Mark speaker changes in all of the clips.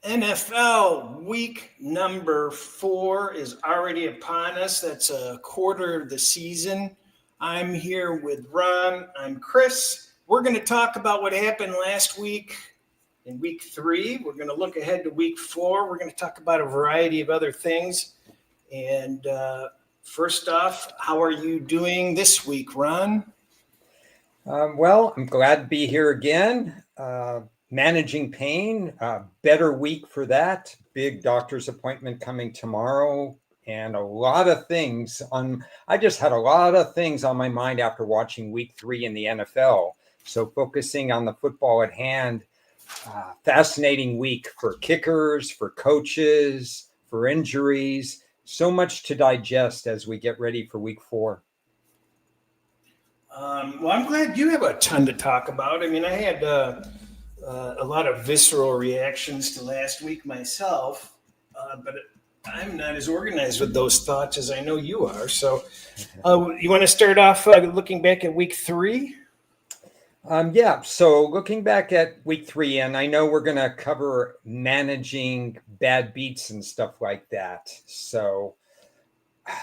Speaker 1: NFL week number 4 is already upon us. That's a quarter of the season. I'm here with Ron. I'm Cris. We're going to talk about what happened last week in week 3. We're going to look ahead to week 4. We're going to talk about a variety of other things. And first off, how are you doing this week, Ron?
Speaker 2: Well, I'm glad to be here again. Managing pain, better week for that. Big doctor's appointment coming tomorrow, and a lot of things I just had a lot of things on my mind after watching week 3 in the NFL. So focusing on the football at hand, fascinating week for kickers, for coaches, for injuries. So much to digest as we get ready for week 4.
Speaker 1: Well, I'm glad you have a ton to talk about. I mean, I had a lot of visceral reactions to last week myself, but I'm not as organized with those thoughts as I know you are. So you want to start off looking back at week 3?
Speaker 2: Yeah, so looking back at week 3, and I know we're going to cover managing bad beats and stuff like that. So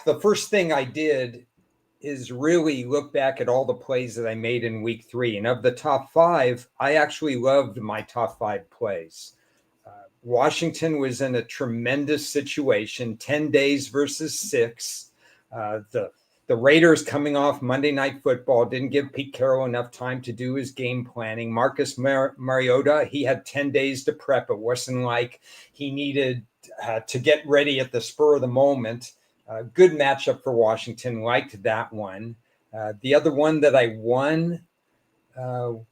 Speaker 2: the first thing I did is really look back at all the plays that I made in week 3. And of the top 5, I actually loved my top 5 plays. Washington was in a tremendous situation, 10 days versus 6. The Raiders coming off Monday Night Football didn't give Pete Carroll enough time to do his game planning. Marcus Mariota, he had 10 days to prep. It wasn't like he needed to get ready at the spur of the moment. Good matchup for Washington. Liked that one. The other one that I won,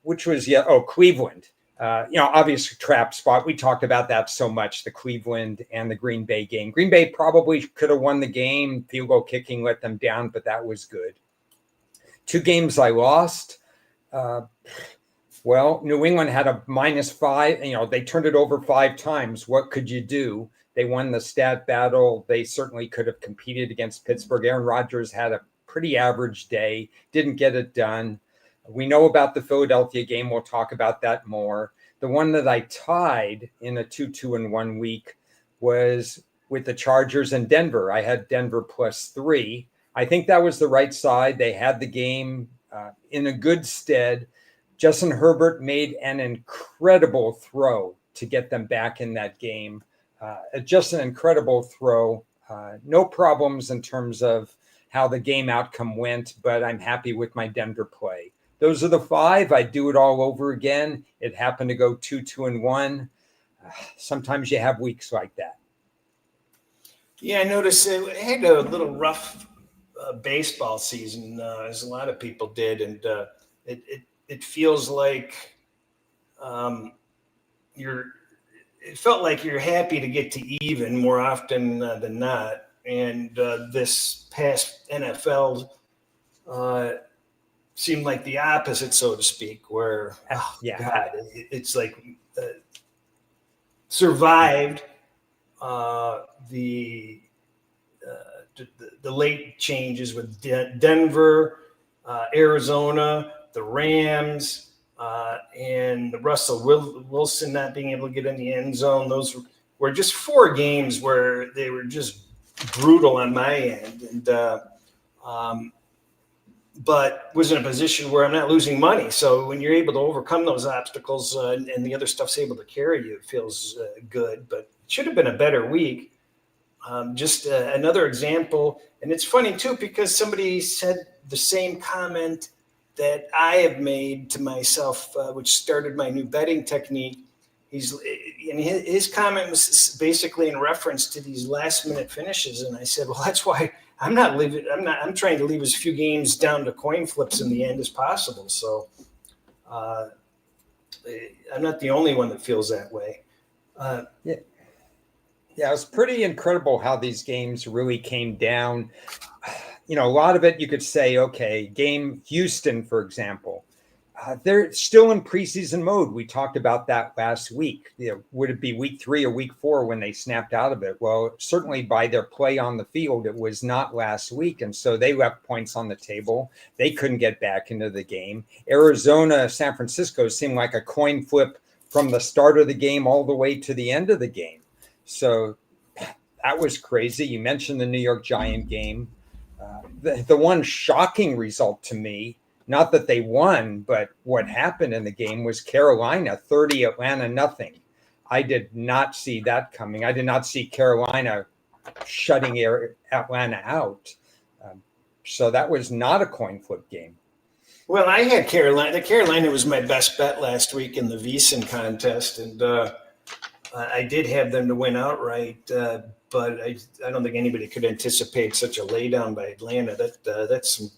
Speaker 2: which was Cleveland. Obviously trap spot. We talked about that so much, the Cleveland and the Green Bay game. Green Bay probably could have won the game. Field goal kicking let them down, but that was good. 2 games I lost. New England had a -5. They turned it over 5 times. What could you do? They won the stat battle. They certainly could have competed against Pittsburgh. Aaron Rodgers had a pretty average day, didn't get it done. We know about the Philadelphia game. We'll talk about that more. The one that I tied in a 2-2-1 week was with the Chargers and Denver. I had Denver +3. I think that was the right side. They had the game in a good stead. Justin Herbert made an incredible throw to get them back in that game. Just an incredible throw. No problems in terms of how the game outcome went, but I'm happy with my Denver play. Those are the 5. I'd do it all over again. It happened to go 2-2-1. Sometimes you have weeks like that.
Speaker 1: Yeah, I noticed it had a little rough baseball season, as a lot of people did, and it feels like it felt like you're happy to get to even more often than not. And this past NFL seemed like the opposite, so to speak, where, it's like survived the late changes with Denver, Arizona, the Rams, and Russell Wilson not being able to get in the end zone. Those were just 4 games where they were just brutal on my end, and but was in a position where I'm not losing money. So when you're able to overcome those obstacles and the other stuff's able to carry you, it feels good. But it should have been a better week. Just another example, and it's funny too because somebody said the same comment that I have made to myself, which started my new betting technique. His comment was basically in reference to these last minute finishes, and I said, well, that's why I'm trying to leave as few games down to coin flips in the end as possible. So I'm not the only one that feels that way.
Speaker 2: Yeah, it was pretty incredible how these games really came down. A lot of it you could say, okay, game Houston, for example, they're still in preseason mode. We talked about that last week. Would it be week 3 or week 4 when they snapped out of it? Well, certainly by their play on the field, it was not last week. And so they left points on the table. They couldn't get back into the game. Arizona, San Francisco seemed like a coin flip from the start of the game all the way to the end of the game. So that was crazy. You mentioned the New York Giant game. The one shocking result to me, not that they won, but what happened in the game was Carolina 30, Atlanta nothing. I did not see that coming. I did not see Carolina shutting Atlanta out. So that was not a coin flip game.
Speaker 1: Well, I had Carolina. Carolina was my best bet last week in the VEASAN contest, and I did have them to win outright. But I don't think anybody could anticipate such a laydown by Atlanta. That's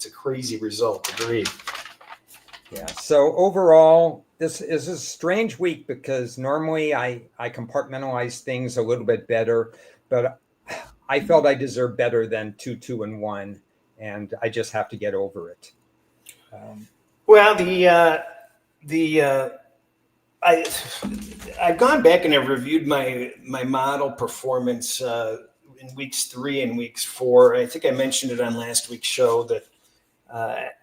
Speaker 1: a crazy result. Agreed.
Speaker 2: Yeah. So overall, this is a strange week because normally I compartmentalize things a little bit better, but I felt I deserved better than 2-2-1, and I just have to get over it.
Speaker 1: Well, I've gone back and I've reviewed my model performance in weeks 3 and weeks 4. I think I mentioned it on last week's show that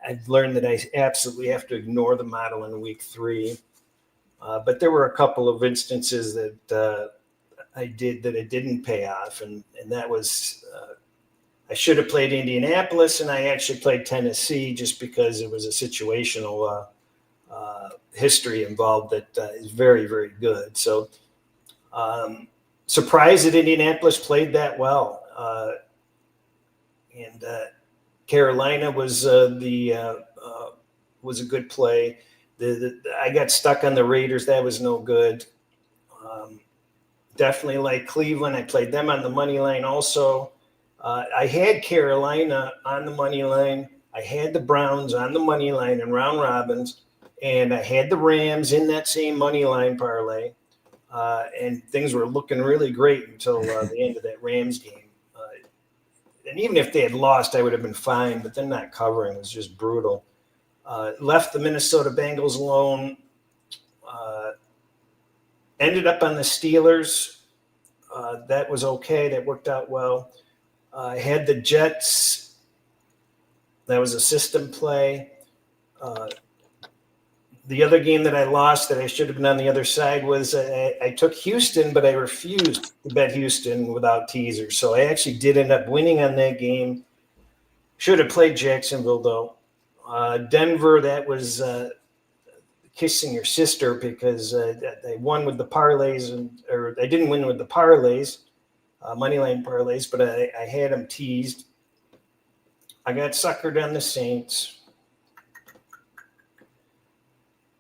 Speaker 1: I've learned that I absolutely have to ignore the model in week 3. But there were a couple of instances that I did that it didn't pay off, and that was I should have played Indianapolis, and I actually played Tennessee just because it was a situational history involved that is very, very good. So surprised that Indianapolis played that well. And Carolina was was a good play. I got stuck on the Raiders. That was no good. Definitely like Cleveland. I played them on the money line also. I had Carolina on the money line. I had the Browns on the money line in round robins, and I had the Rams in that same money line parlay. And things were looking really great until the end of that Rams game. And even if they had lost, I would have been fine, but them not covering was just brutal. Left the Minnesota Bengals alone. Ended up on the Steelers. That was okay. That worked out well. I had the Jets. That was a system play. The other game that I lost that I should have been on the other side was I took Houston, but I refused to bet Houston without teasers. So I actually did end up winning on that game. Should have played Jacksonville, though. Denver, that was kissing your sister because they won with the parlays, or I didn't win with the parlays. Moneyline parlays, but I had them teased. I got suckered on the Saints.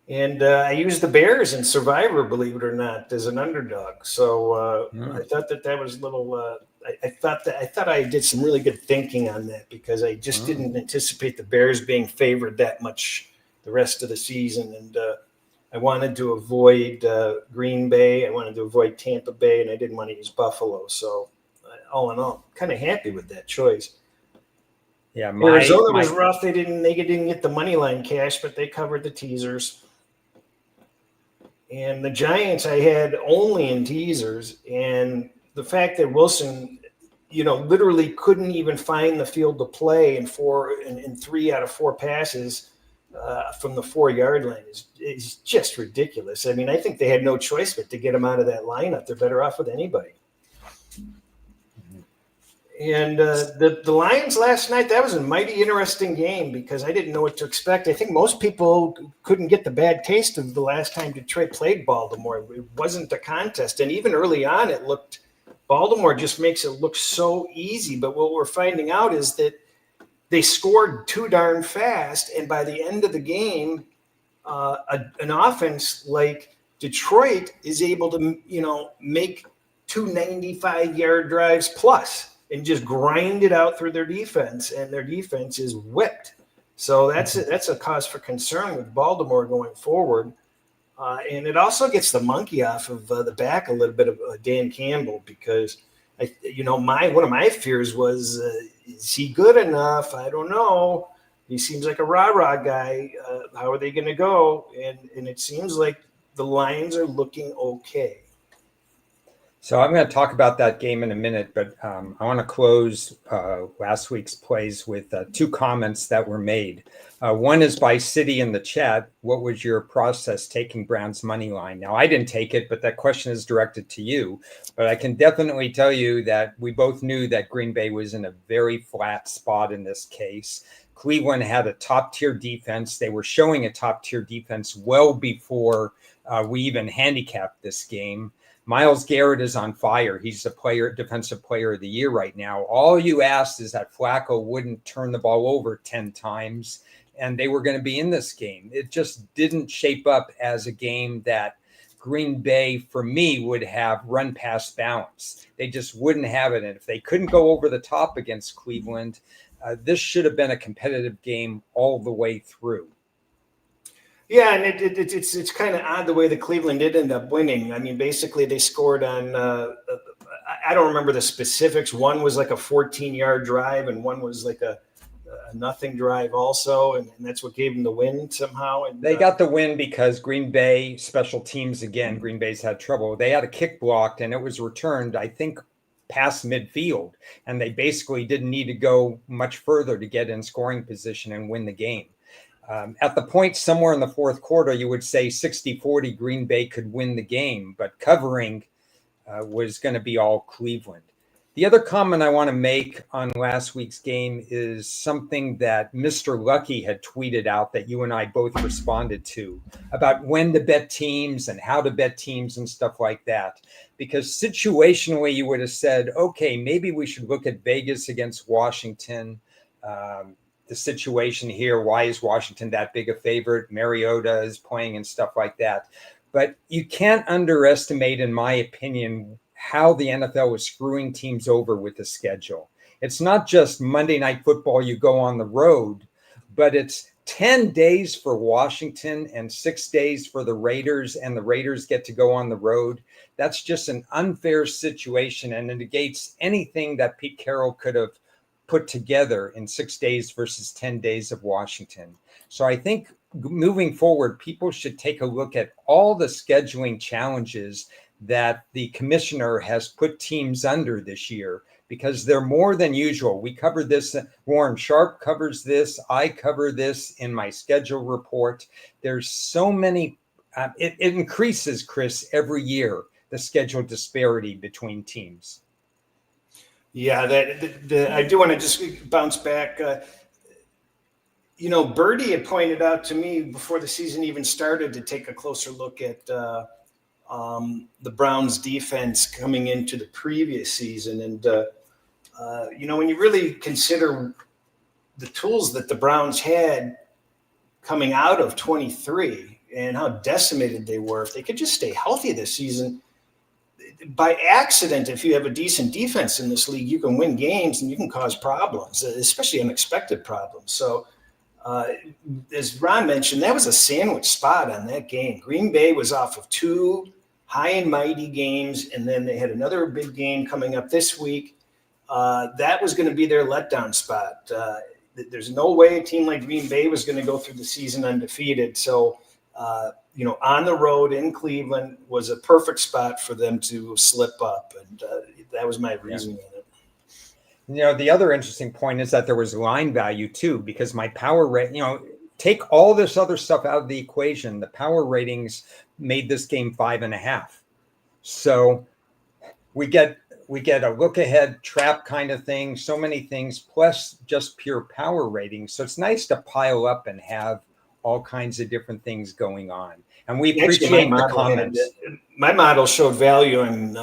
Speaker 1: And I used the Bears in Survivor, believe it or not, as an underdog. So I thought that was a little I thought I did some really good thinking on that because I just didn't anticipate the Bears being favored that much the rest of the season. And I wanted to avoid Green Bay. I wanted to avoid Tampa Bay, and I didn't want to use Buffalo. So all in all, kind of happy with that choice.
Speaker 2: Yeah,
Speaker 1: Arizona was rough. They didn't get the money line cash, but they covered the teasers. And the Giants I had only in teasers, and the fact that Wilson, literally couldn't even find the field to play in 3 out of 4 passes from the 4-yard line is just ridiculous. I mean, I think they had no choice but to get him out of that lineup. They're better off with anybody. And the Lions last night, that was a mighty interesting game because I didn't know what to expect. I think most people couldn't get the bad taste of the last time Detroit played Baltimore. It wasn't a contest. And even early on, Baltimore just makes it look so easy. But what we're finding out is that they scored too darn fast. And by the end of the game, an offense like Detroit is able to, make 2 95-yard drives plus and just grind it out through their defense, and their defense is whipped. So that's a cause for concern with Baltimore going forward. And it also gets the monkey off of the back a little bit of Dan Campbell because, one of my fears was, is he good enough? I don't know. He seems like a rah-rah guy. How are they going to go? And it seems like the Lions are looking okay.
Speaker 2: So I'm going to talk about that game in a minute, but I want to close last week's plays with two comments that were made. One is by City in the chat. What was your process taking Brown's money line? Now, I didn't take it, but that question is directed to you. But I can definitely tell you that we both knew that Green Bay was in a very flat spot in this case. Cleveland had a top-tier defense. They were showing a top-tier defense well before we even handicapped this game. Myles Garrett is on fire. He's the defensive player of the year right now. All you asked is that Flacco wouldn't turn the ball over 10 times, and they were going to be in this game. It just didn't shape up as a game that Green Bay, for me, would have run past balance. They just wouldn't have it. And if they couldn't go over the top against Cleveland, this should have been a competitive game all the way through.
Speaker 1: Yeah, and it's kind of odd the way that Cleveland did end up winning. I mean, basically they scored on I don't remember the specifics. One was like a 14-yard drive, and one was like a nothing drive also, and that's what gave them the win somehow. And
Speaker 2: they got the win because Green Bay special teams again. Green Bay's had trouble. They had a kick blocked, and it was returned, I think, past midfield, and they basically didn't need to go much further to get in scoring position and win the game. At the point somewhere in the fourth quarter, you would say 60-40 Green Bay could win the game, but covering was going to be all Cleveland. The other comment I want to make on last week's game is something that Mr. Lucky had tweeted out that you and I both responded to about when to bet teams and how to bet teams and stuff like that. Because situationally, you would have said, okay, maybe we should look at Vegas against Washington. The situation here, why is Washington that big a favorite? Mariota is playing and stuff like that. But you can't underestimate, in my opinion, how the NFL was screwing teams over with the schedule. It's not just Monday Night Football, you go on the road, but it's 10 days for Washington and 6 days for the Raiders, and the Raiders get to go on the road. That's just an unfair situation, and it negates anything that Pete Carroll could have put together in 6 days versus 10 days of Washington. So I think moving forward, people should take a look at all the scheduling challenges that the commissioner has put teams under this year, because they're more than usual. We covered this. Warren Sharp covers this. I cover this in my schedule report. There's so many. It increases, Cris, every year, the schedule disparity between teams.
Speaker 1: Yeah, I do want to just bounce back. Birdie had pointed out to me before the season even started to take a closer look at the Browns defense coming into the previous season. And, when you really consider the tools that the Browns had coming out of 23 and how decimated they were, if they could just stay healthy this season, by accident, if you have a decent defense in this league, you can win games and you can cause problems, especially unexpected problems. So, as Ron mentioned, that was a sandwich spot on that game. Green Bay was off of 2 high and mighty games, and then they had another big game coming up this week. That was going to be their letdown spot. There's no way a team like Green Bay was going to go through the season undefeated. So, on the road in Cleveland was a perfect spot for them to slip up. And that was my reasoning in it.
Speaker 2: The other interesting point is that there was line value too, because my power rate, take all this other stuff out of the equation. The power ratings made this game 5.5. So we get a look ahead trap kind of thing, so many things, plus just pure power ratings. So it's nice to pile up and have all kinds of different things going on. And we appreciate the comments.
Speaker 1: My model showed value on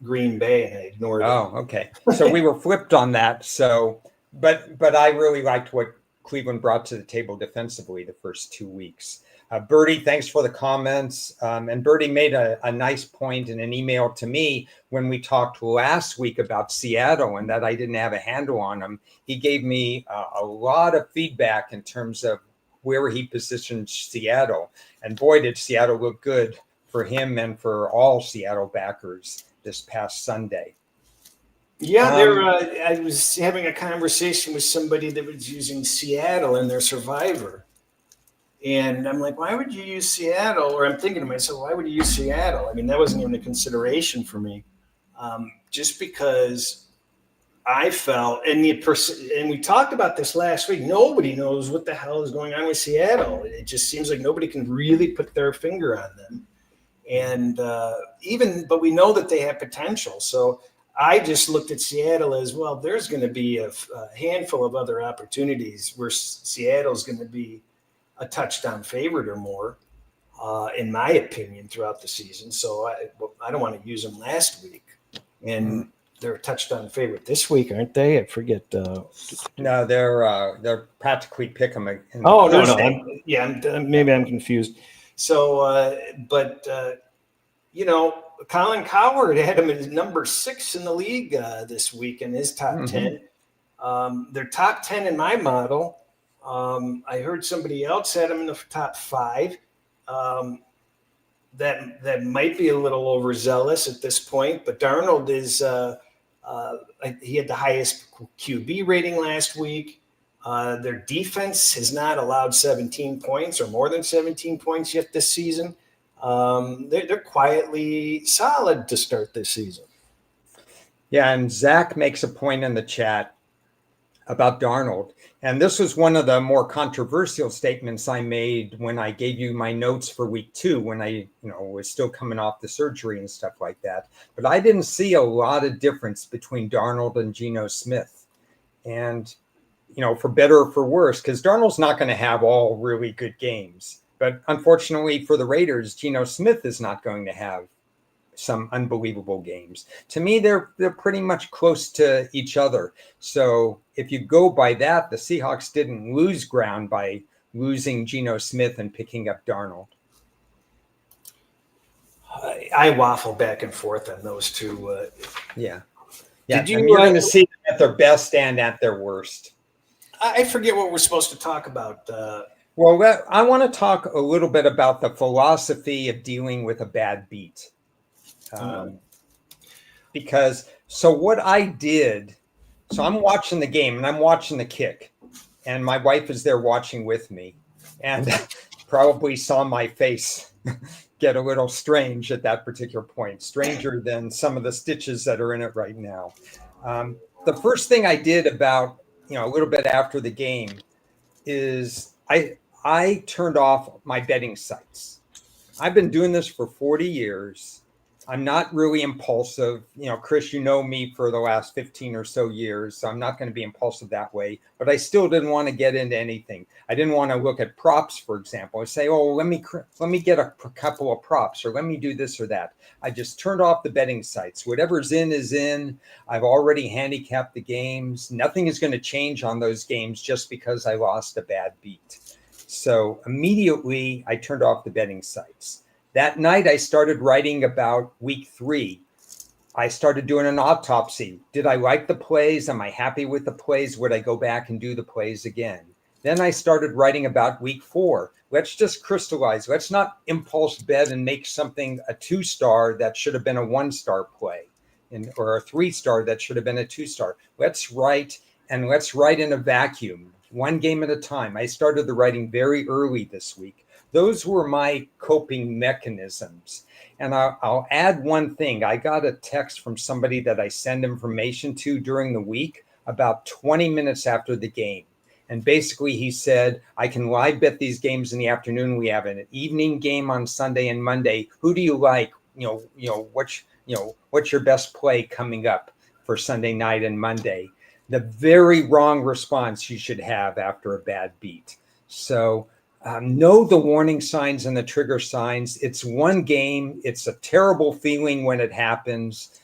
Speaker 1: Green Bay, and I ignored it.
Speaker 2: Oh, okay. So we were flipped on that. So, but I really liked what Cleveland brought to the table defensively the first 2 weeks. Bertie, thanks for the comments. And Bertie made a nice point in an email to me when we talked last week about Seattle and that I didn't have a handle on them. He gave me a lot of feedback in terms of where he positioned Seattle. And boy, did Seattle look good for him and for all Seattle backers this past Sunday.
Speaker 1: Yeah, I was having a conversation with somebody that was using Seattle in their Survivor. And I'm like, why would you use Seattle? Or I'm thinking to myself, why would you use Seattle? I mean, that wasn't even a consideration for me. Just because I felt, and we talked about this last week, nobody knows what the hell is going on with Seattle. It just seems like nobody can really put their finger on them. And but we know that they have potential. So I just looked at Seattle as well. There's going to be a handful of other opportunities where Seattle's going to be a touchdown favorite or more, in my opinion, throughout the season. So I don't want to use them last week. And they're a touchdown favorite this week, aren't they? I forget.
Speaker 2: No, they're practically pick them.
Speaker 1: Oh, no. Maybe I'm confused. So, Colin Cowherd had him as number 6 in the league this week in his top 10. They're top 10 in my model. I heard somebody else had him in the top 5. That might be a little overzealous at this point, but Darnold is he had the highest QB rating last week. Their defense has not allowed 17 points or more than 17 points yet this season. They're quietly solid to start this season.
Speaker 2: Yeah, and Zach makes a point in the chat about Darnold. And this was one of the more controversial statements I made when I gave you my notes for week 2, when I was still coming off the surgery and stuff like that. But I didn't see a lot of difference between Darnold and Geno Smith. And, for better or for worse, because Darnold's not going to have all really good games. But unfortunately for the Raiders, Geno Smith is not going to have some unbelievable games. To me, they're pretty much close to each other. So if you go by that, the Seahawks didn't lose ground by losing Geno Smith and picking up Darnold.
Speaker 1: I waffle back and forth on those two.
Speaker 2: Yeah.
Speaker 1: Did you?
Speaker 2: You're going to see them at their best and at their worst.
Speaker 1: I forget what we're supposed to talk about.
Speaker 2: Well, I want to talk a little bit about the philosophy of dealing with a bad beat. Because what I did, so I'm watching the game and I'm watching the kick, and my wife is there watching with me, and probably saw my face get a little strange at that particular point, stranger than some of the stitches that are in it right now. The first thing I did about, a little bit after the game is I turned off my betting sites. I've been doing this for 40 years. I'm not really impulsive. Cris, you know me for the last 15 or so years, so I'm not going to be impulsive that way. But I still didn't want to get into anything. I didn't want to look at props, for example. I say, oh, let me get a couple of props, or let me do this or that. I just turned off the betting sites. Whatever's in is in. I've already handicapped the games. Nothing is going to change on those games just because I lost a bad beat. So immediately I turned off the betting sites. That night, I started writing about week 3. I started doing an autopsy. Did I like the plays? Am I happy with the plays? Would I go back and do the plays again? Then I started writing about week 4. Let's just crystallize. Let's not impulse bet and make something a 2-star that should have been a 1-star play, or a 3-star that should have been a 2-star. Let's write in a vacuum, one game at a time. I started the writing very early this week. Those were my coping mechanisms. And I'll add one thing. I got a text from somebody that I send information to during the week about 20 minutes after the game. And basically he said, I can live bet these games in the afternoon. We have an evening game on Sunday and Monday. Who do you like? What's your best play coming up for Sunday night and Monday? The very wrong response you should have after a bad beat. So know the warning signs and the trigger signs. It's one game. It's a terrible feeling when it happens.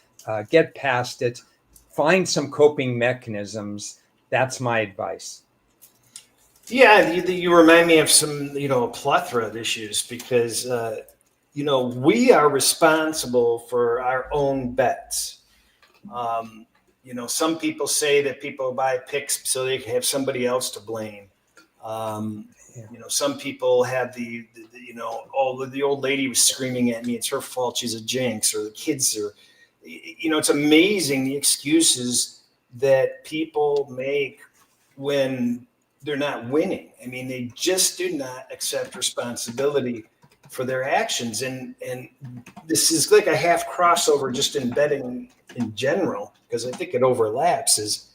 Speaker 2: Get past it. Find some coping mechanisms. That's my advice.
Speaker 1: Yeah, you remind me of some, a plethora of issues because, we are responsible for our own bets. Some people say that people buy picks so they can have somebody else to blame. Some people have the old lady was screaming at me, it's her fault, she's a jinx, or the kids are, it's amazing the excuses that people make when they're not winning. I mean, they just do not accept responsibility for their actions. And this is like a half crossover just in betting in general, because I think it overlaps.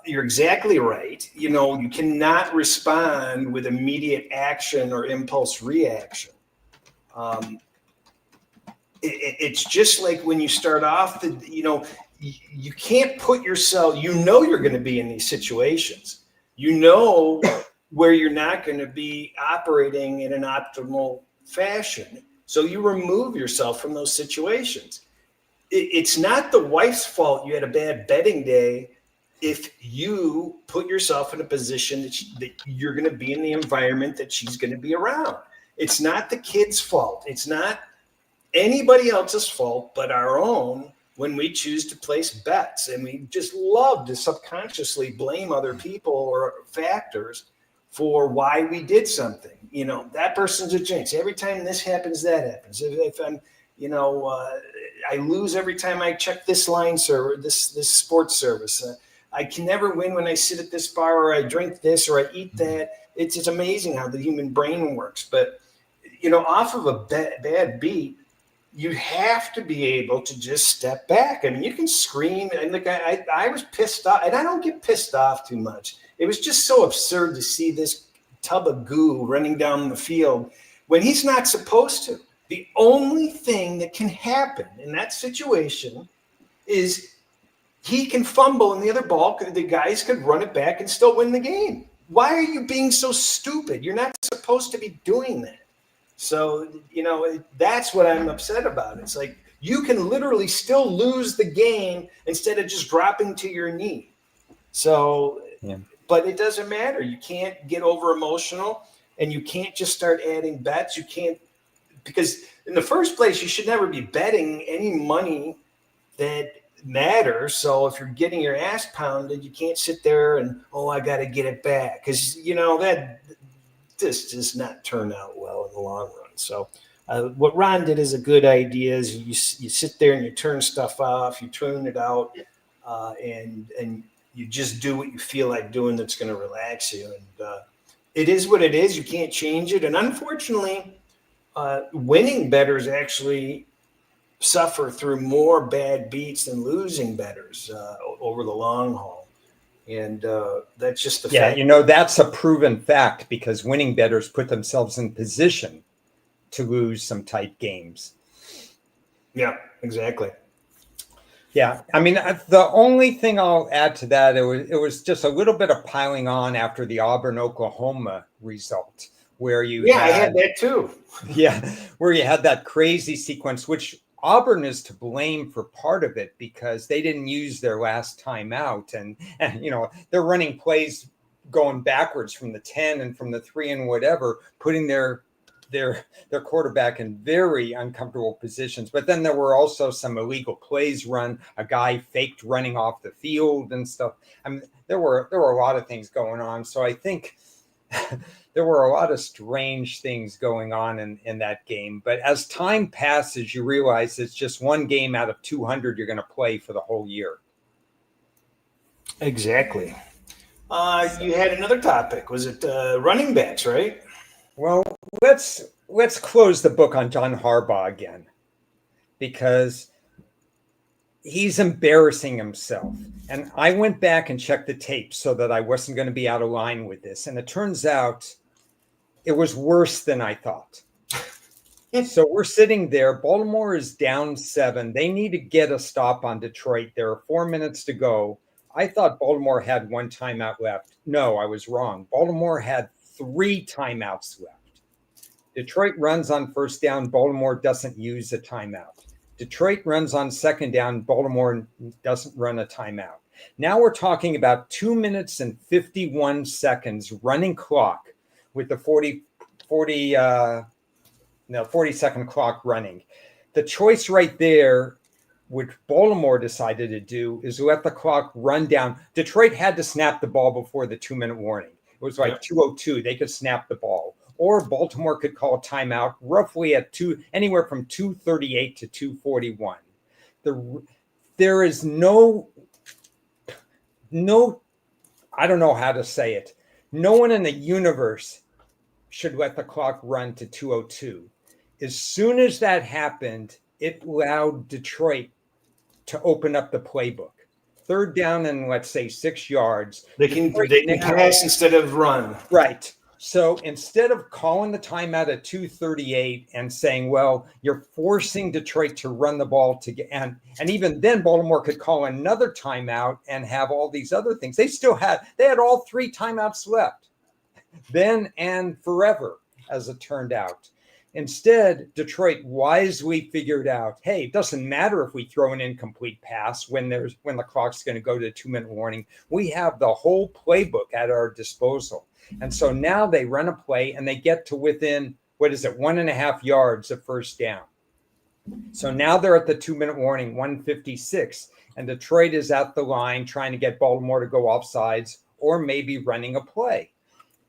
Speaker 1: You're exactly right. You cannot respond with immediate action or impulse reaction. It's just like when you start off, you can't put yourself, you're going to be in these situations, where you're not going to be operating in an optimal fashion. So you remove yourself from those situations. It's not the wife's fault you had a bad betting day if you put yourself in a position that you're going to be in the environment that she's going to be around. It's not the kid's fault. It's not anybody else's fault but our own when we choose to place bets. And we just love to subconsciously blame other people or factors for why we did something. That person's a jinx. Every time this happens, that happens. If I'm, I lose every time I check this line server, this sports service. I can never win when I sit at this bar, or I drink this, or I eat that. It's amazing how the human brain works. But, off of a bad beat, you have to be able to just step back. I mean, you can scream. And like I was pissed off, and I don't get pissed off too much. It was just so absurd to see this tub of goo running down the field when he's not supposed to. The only thing that can happen in that situation is he can fumble and the other ball, the guys could run it back and still win the game. Why are you being so stupid? You're not supposed to be doing that. So, that's what I'm upset about. It's like you can literally still lose the game instead of just dropping to your knee. So, yeah. But it doesn't matter. You can't get over emotional, and you can't just start adding bets. You can't, because in the first place, you should never be betting any money that matters. So if you're getting your ass pounded, you can't sit there and, I got to get it back. Because, that this does not turn out well in the long run. So what Ron did is a good idea. Is you sit there and you turn stuff off, you tune it out, and you just do what you feel like doing that's going to relax you. And it is what it is. You can't change it. And unfortunately, winning bettors actually suffer through more bad beats than losing bettors over the long haul. And that's just the fact.
Speaker 2: That's a proven fact, because winning bettors put themselves in position to lose some tight games.
Speaker 1: Yeah, exactly.
Speaker 2: Yeah, I mean, the only thing I'll add to that, it was just a little bit of piling on after the Auburn-Oklahoma result, where
Speaker 1: I had that too.
Speaker 2: Yeah, where you had that crazy sequence, which Auburn is to blame for part of it, because they didn't use their last timeout, and they're running plays going backwards from the 10 and from the 3 and whatever, putting their quarterback in very uncomfortable positions. But then there were also some illegal plays run. A guy faked running off the field and stuff. I mean, there were a lot of things going on. So I think there were a lot of strange things going on in that game. But as time passes, you realize it's just one game out of 200 you're going to play for the whole year.
Speaker 1: Exactly. You had another topic. Was it running backs, right?
Speaker 2: Well, let's close the book on John Harbaugh again, because he's embarrassing himself. And I went back and checked the tape so that I wasn't going to be out of line with this. And it turns out it was worse than I thought. So we're sitting there. Baltimore is down 7. They need to get a stop on Detroit. There are 4 minutes to go. I thought Baltimore had 1 timeout left. No, I was wrong. Baltimore had 3 timeouts left. Detroit runs on first down. Baltimore doesn't use a timeout. Detroit runs on second down. Baltimore doesn't run a timeout. Now we're talking about 2 minutes and 51 seconds running clock with the 40-second clock running. The choice right there, which Baltimore decided to do, is let the clock run down. Detroit had to snap the ball before the 2-minute warning. It was like 2:02. They could snap the ball. Or Baltimore could call a timeout roughly at anywhere from 2:38 to 2:41. There is no, I don't know how to say it. No one in the universe should let the clock run to 2:02. As soon as that happened, it allowed Detroit to open up the playbook. Third down and let's say 6 yards.
Speaker 1: They can pass instead of run.
Speaker 2: Right. So instead of calling the timeout at 2:38 and saying, well, you're forcing Detroit to run the ball to get, and even then Baltimore could call another timeout and have all these other things. They had all 3 timeouts left then and forever, as it turned out. Instead, Detroit wisely figured out, hey, it doesn't matter if we throw an incomplete pass when the clock's going to go to a 2-minute warning. We have the whole playbook at our disposal. And so now they run a play and they get to within, 1.5 yards of first down. So now they're at the 2-minute warning, 1:56, and Detroit is at the line trying to get Baltimore to go offsides or maybe running a play.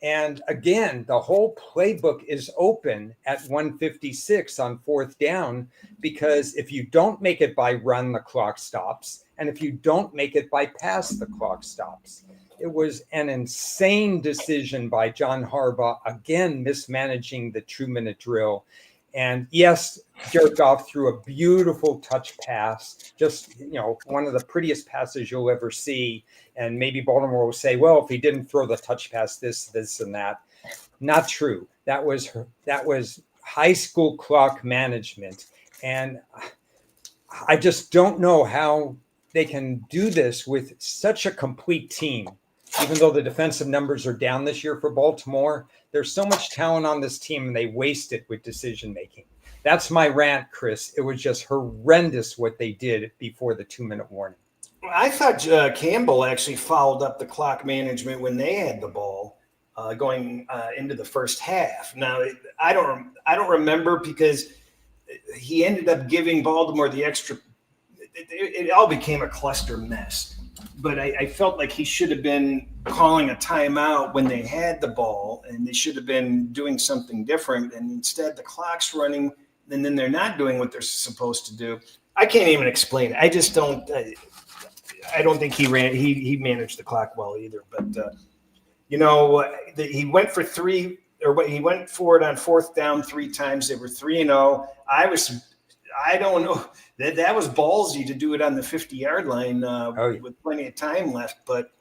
Speaker 2: And again, the whole playbook is open at 1:56 on fourth down, because if you don't make it by run, the clock stops. And if you don't make it by pass, the clock stops. It was an insane decision by John Harbaugh, again, mismanaging the 2-minute drill. And yes, Jared Goff threw a beautiful touch pass, just, one of the prettiest passes you'll ever see. And maybe Baltimore will say, well, if he didn't throw the touch pass, this, and that. Not true. That was high school clock management. And I just don't know how they can do this with such a complete team. Even though the defensive numbers are down this year for Baltimore, there's so much talent on this team and they waste it with decision making. That's my rant, Chris. It was just horrendous what they did before the 2-minute warning.
Speaker 1: I thought Campbell actually followed up the clock management when they had the ball going into the first half. Now, I don't remember, because he ended up giving Baltimore the extra. It all became a cluster mess. But I felt like he should have been calling a timeout when they had the ball, and they should have been doing something different. And instead, the clock's running, and then they're not doing what they're supposed to do. I can't even explain it. I just don't. I don't think he managed the clock well either. But he went for 3, or he went for it on fourth down 3 times. They were 3-0. I don't know. That was ballsy to do it on the 50-yard line with plenty of time left. But,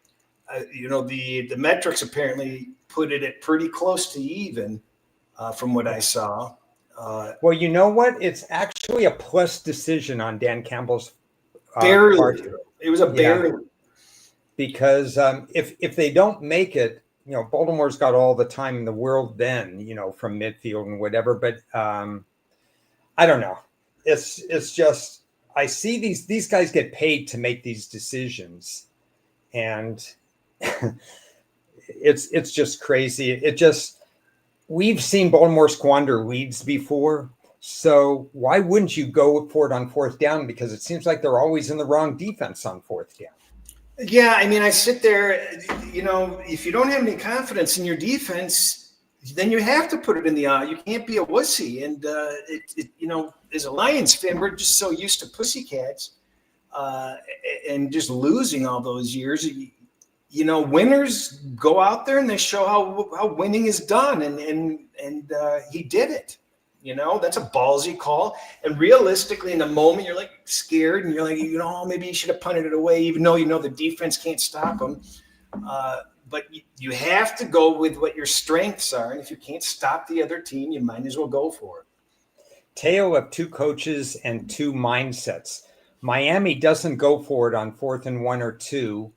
Speaker 1: the metrics apparently put it at pretty close to even from what I saw.
Speaker 2: Well, you know what? It's actually a plus decision on Dan Campbell's
Speaker 1: barely.
Speaker 2: part.
Speaker 1: It was a barely.
Speaker 2: Because if they don't make it, Baltimore's got all the time in the world then, from midfield and whatever. But I don't know. It's just, I see these guys get paid to make these decisions, and it's just crazy. We've seen Baltimore squander leads before, so why wouldn't you go for it on fourth down? Because it seems like they're always in the wrong defense on fourth down.
Speaker 1: Yeah, I mean, I sit there, if you don't have any confidence in your defense, then you have to put it in the eye. You can't be a wussy. And, as a Lions fan, we're just so used to pussycats and just losing all those years. Winners go out there and they show how winning is done. And he did it. That's a ballsy call. And realistically, in the moment, you're like scared and you're like, maybe you should have punted it away, even though the defense can't stop them. But you have to go with what your strengths are. And if you can't stop the other team, you might as well go for it.
Speaker 2: Tale of 2 coaches and 2 mindsets. Miami doesn't go for it on 4th and 1 or 2.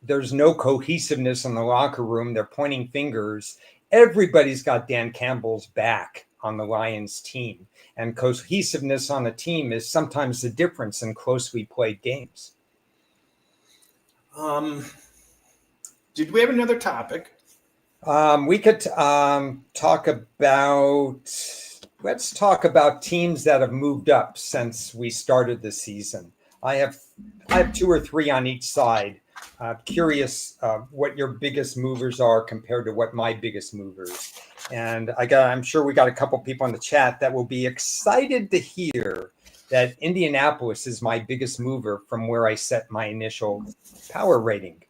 Speaker 2: There's no cohesiveness in the locker room. They're pointing fingers. Everybody's got Dan Campbell's back on the Lions team. And cohesiveness on a team is sometimes the difference in closely played games.
Speaker 1: Did we have another topic?
Speaker 2: We could let's talk about teams that have moved up since we started the season. I have 2 or 3 on each side. Curious what your biggest movers are compared to what my biggest movers. And I'm sure we got a couple people in the chat that will be excited to hear that Indianapolis is my biggest mover from where I set my initial power rating.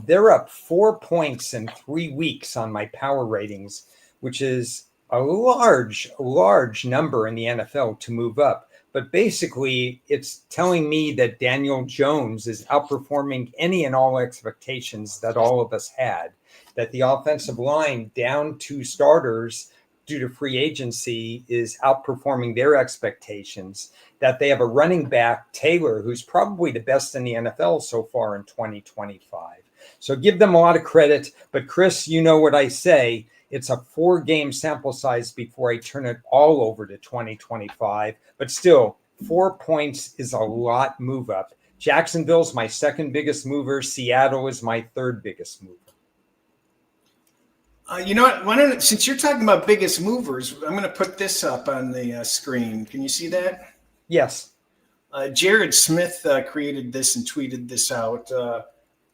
Speaker 2: They're up 4 points in 3 weeks on my power ratings, which is a large number in the NFL to move up. But basically, it's telling me that Daniel Jones is outperforming any and all expectations that all of us had, that the offensive line down 2 starters due to free agency is outperforming their expectations, that they have a running back, Taylor, who's probably the best in the NFL so far in 2025. So give them a lot of credit. But Cris, you know what I say. It's a 4-game sample size before I turn it all over to 2025. But still, 4 points is a lot move up. Jacksonville's my second biggest mover. Seattle is my third biggest mover.
Speaker 1: You know what? Why don't, since you're talking about biggest movers, I'm going to put this up on the screen. Can you see that?
Speaker 2: Yes.
Speaker 1: Jared Smith created this and tweeted this out.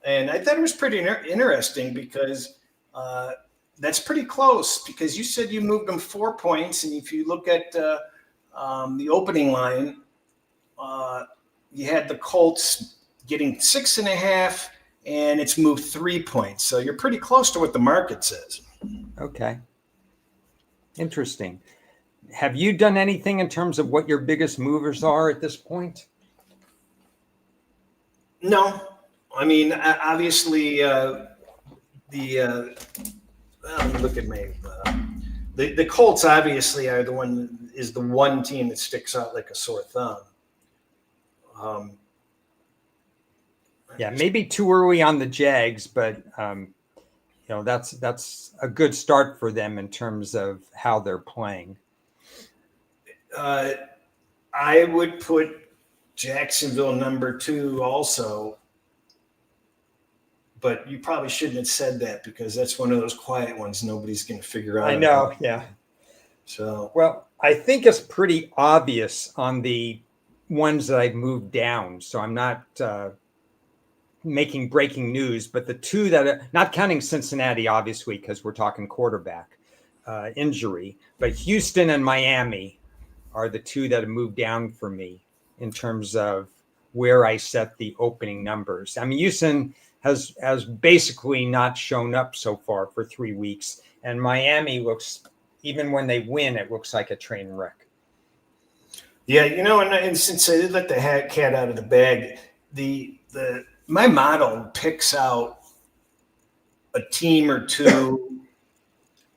Speaker 1: And I thought it was pretty interesting because that's pretty close, because you said you moved them 4 points. And if you look at the opening line, you had the Colts getting 6.5, and it's moved 3 points. So you're pretty close to what the market says.
Speaker 2: Okay. Interesting. Have you done anything in terms of what your biggest movers are at this point?
Speaker 1: No. I mean, obviously, look at me. The Colts obviously are the one team that sticks out like a sore thumb.
Speaker 2: Yeah, maybe too early on the Jags, but that's a good start for them in terms of how they're playing.
Speaker 1: I would put Jacksonville number 2 also, but you probably shouldn't have said that, because that's one of those quiet ones nobody's going to figure out.
Speaker 2: I know, yeah.
Speaker 1: So,
Speaker 2: well, I think it's pretty obvious on the ones that I've moved down, so I'm not making breaking news, but the 2 that are not counting Cincinnati, obviously, because we're talking quarterback injury, but Houston and Miami are the 2 that have moved down for me in terms of where I set the opening numbers. I mean, Houston has basically not shown up so far for 3 weeks, and Miami looks, even when they win, it looks like a train wreck.
Speaker 1: Yeah, and since I did let the cat out of the bag, my model picks out a team or 2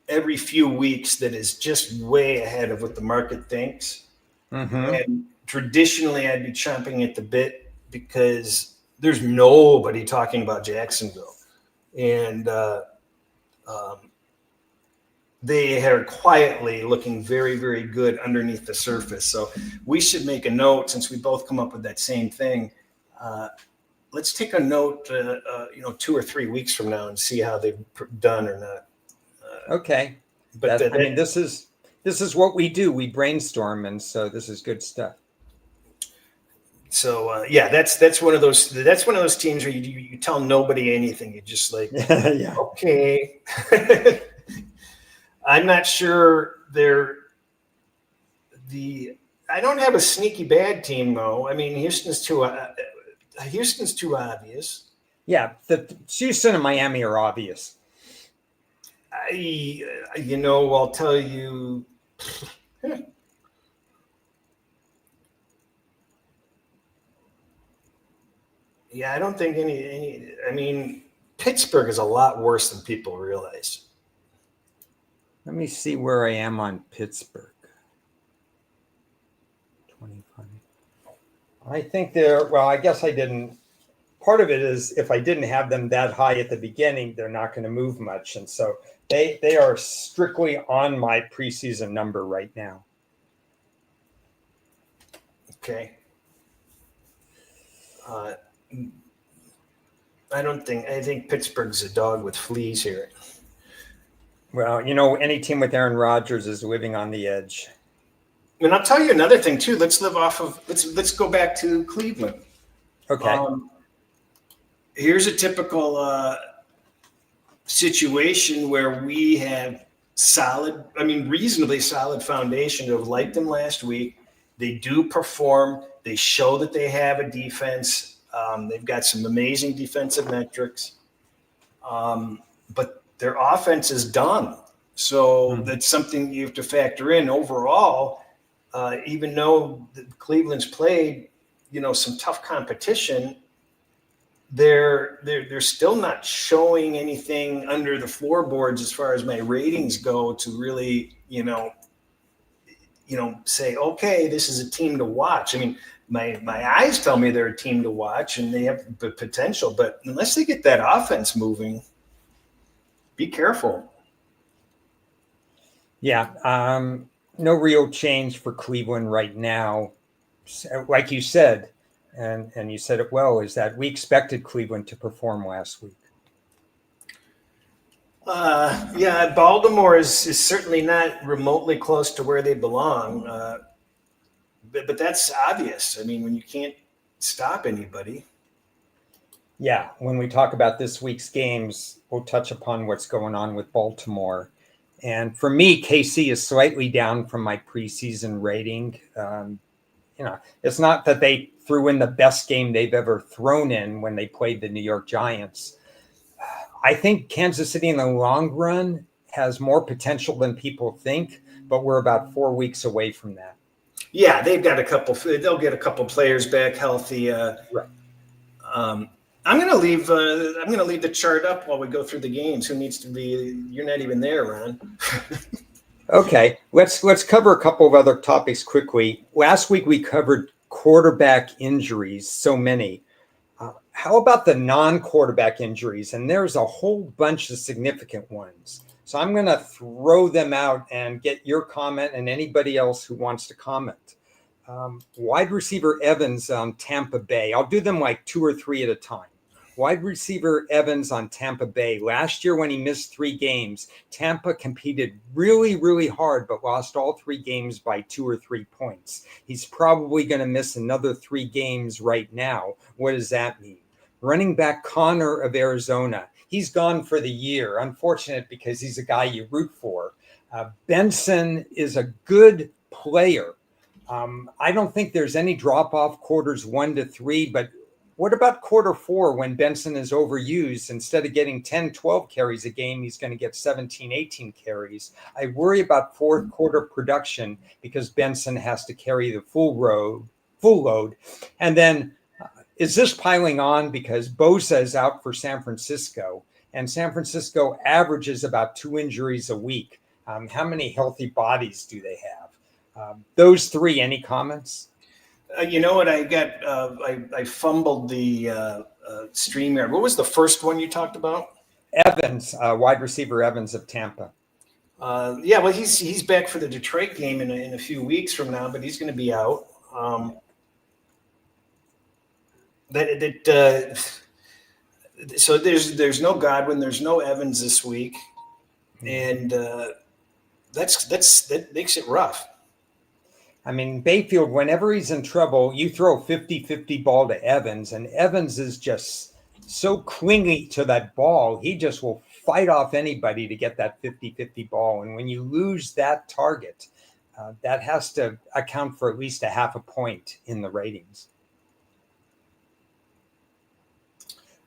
Speaker 1: every few weeks that is just way ahead of what the market thinks.
Speaker 2: Mm-hmm.
Speaker 1: And traditionally, I'd be chomping at the bit because there's nobody talking about Jacksonville. And they are quietly looking very, very good underneath the surface. So we should make a note, since we both come up with that same thing. Let's take a note, 2 or 3 weeks from now and see how they've done or not.
Speaker 2: Okay. But this is what we do. We brainstorm, and so this is good stuff.
Speaker 1: So that's one of those teams where you tell nobody anything. You just like,
Speaker 2: yeah.
Speaker 1: Okay. I'm not sure I don't have a sneaky bad team though. I mean, Houston's too obvious.
Speaker 2: Yeah, the Houston and Miami are obvious.
Speaker 1: I'll tell you. Yeah, I don't think any. I mean, Pittsburgh is a lot worse than people realize.
Speaker 2: Let me see where I am on Pittsburgh. 25. I think I guess I didn't. Part of it is if I didn't have them that high at the beginning, they're not going to move much. And so they are strictly on my preseason number right now.
Speaker 1: Okay. I think Pittsburgh's a dog with fleas here.
Speaker 2: Well, any team with Aaron Rodgers is living on the edge.
Speaker 1: And I'll tell you another thing too. Let's go back to Cleveland.
Speaker 2: Okay.
Speaker 1: Here's a typical situation where we have reasonably solid foundation. To have liked them last week. They do perform. They show that they have a defense. They've got some amazing defensive metrics. but their offense is done. So that's something you have to factor in overall. Even though Cleveland's played, some tough competition, they're still not showing anything under the floorboards as far as my ratings go to really, say, okay, this is a team to watch. I mean, my eyes tell me they're a team to watch and they have the potential, but unless they get that offense moving, be careful.
Speaker 2: Yeah. No real change for Cleveland right now. Like you said, and you said it well, is that we expected Cleveland to perform last week.
Speaker 1: Yeah, Baltimore is certainly not remotely close to where they belong. But that's obvious. I mean, when you can't stop anybody.
Speaker 2: Yeah, when we talk about this week's games, we'll touch upon what's going on with Baltimore. And for me, KC is slightly down from my preseason rating. It's not that they threw in the best game they've ever thrown in when they played the New York Giants. I think Kansas City in the long run has more potential than people think, but we're about 4 weeks away from that.
Speaker 1: Yeah, they've got they'll get a couple players back healthy.
Speaker 2: Right.
Speaker 1: I'm going to leave the chart up while we go through the games. Who needs to be? You're not even there, Ron.
Speaker 2: Okay, let's cover a couple of other topics quickly. Last week we covered quarterback injuries, so many. How about the non-quarterback injuries? And there's a whole bunch of significant ones. So I'm going to throw them out and get your comment and anybody else who wants to comment. Wide receiver Evans on Tampa Bay. I'll do them like 2 or 3 at a time. Wide receiver Evans on Tampa Bay. Last year when he missed 3 games, Tampa competed really, really hard, but lost all 3 games by 2 or 3 points. He's probably going to miss another 3 games right now. What does that mean? Running back Connor of Arizona. He's gone for the year. Unfortunate because he's a guy you root for. Benson is a good player. I don't think there's any drop-off quarters 1 to 3, but what about quarter 4 when Benson is overused? Instead of getting 10, 12 carries a game, he's going to get 17, 18 carries. I worry about fourth quarter production because Benson has to carry the full load. And then is this piling on because Bosa is out for San Francisco, and San Francisco averages about 2 injuries a week? How many healthy bodies do they have? Those 3, any comments?
Speaker 1: You know what? I fumbled the StreamYard. What was the first one you talked about?
Speaker 2: Evans, wide receiver Evans of Tampa.
Speaker 1: Yeah, well, he's back for the Detroit game in a few weeks from now, but he's going to be out. So there's no Godwin, there's no Evans this week, and that makes it rough.
Speaker 2: I mean, Bayfield, whenever he's in trouble, you throw 50-50 ball to Evans, and Evans is just so clingy to that ball. He just will fight off anybody to get that 50-50 ball. And when you lose that target, that has to account for at least a half a point in the ratings.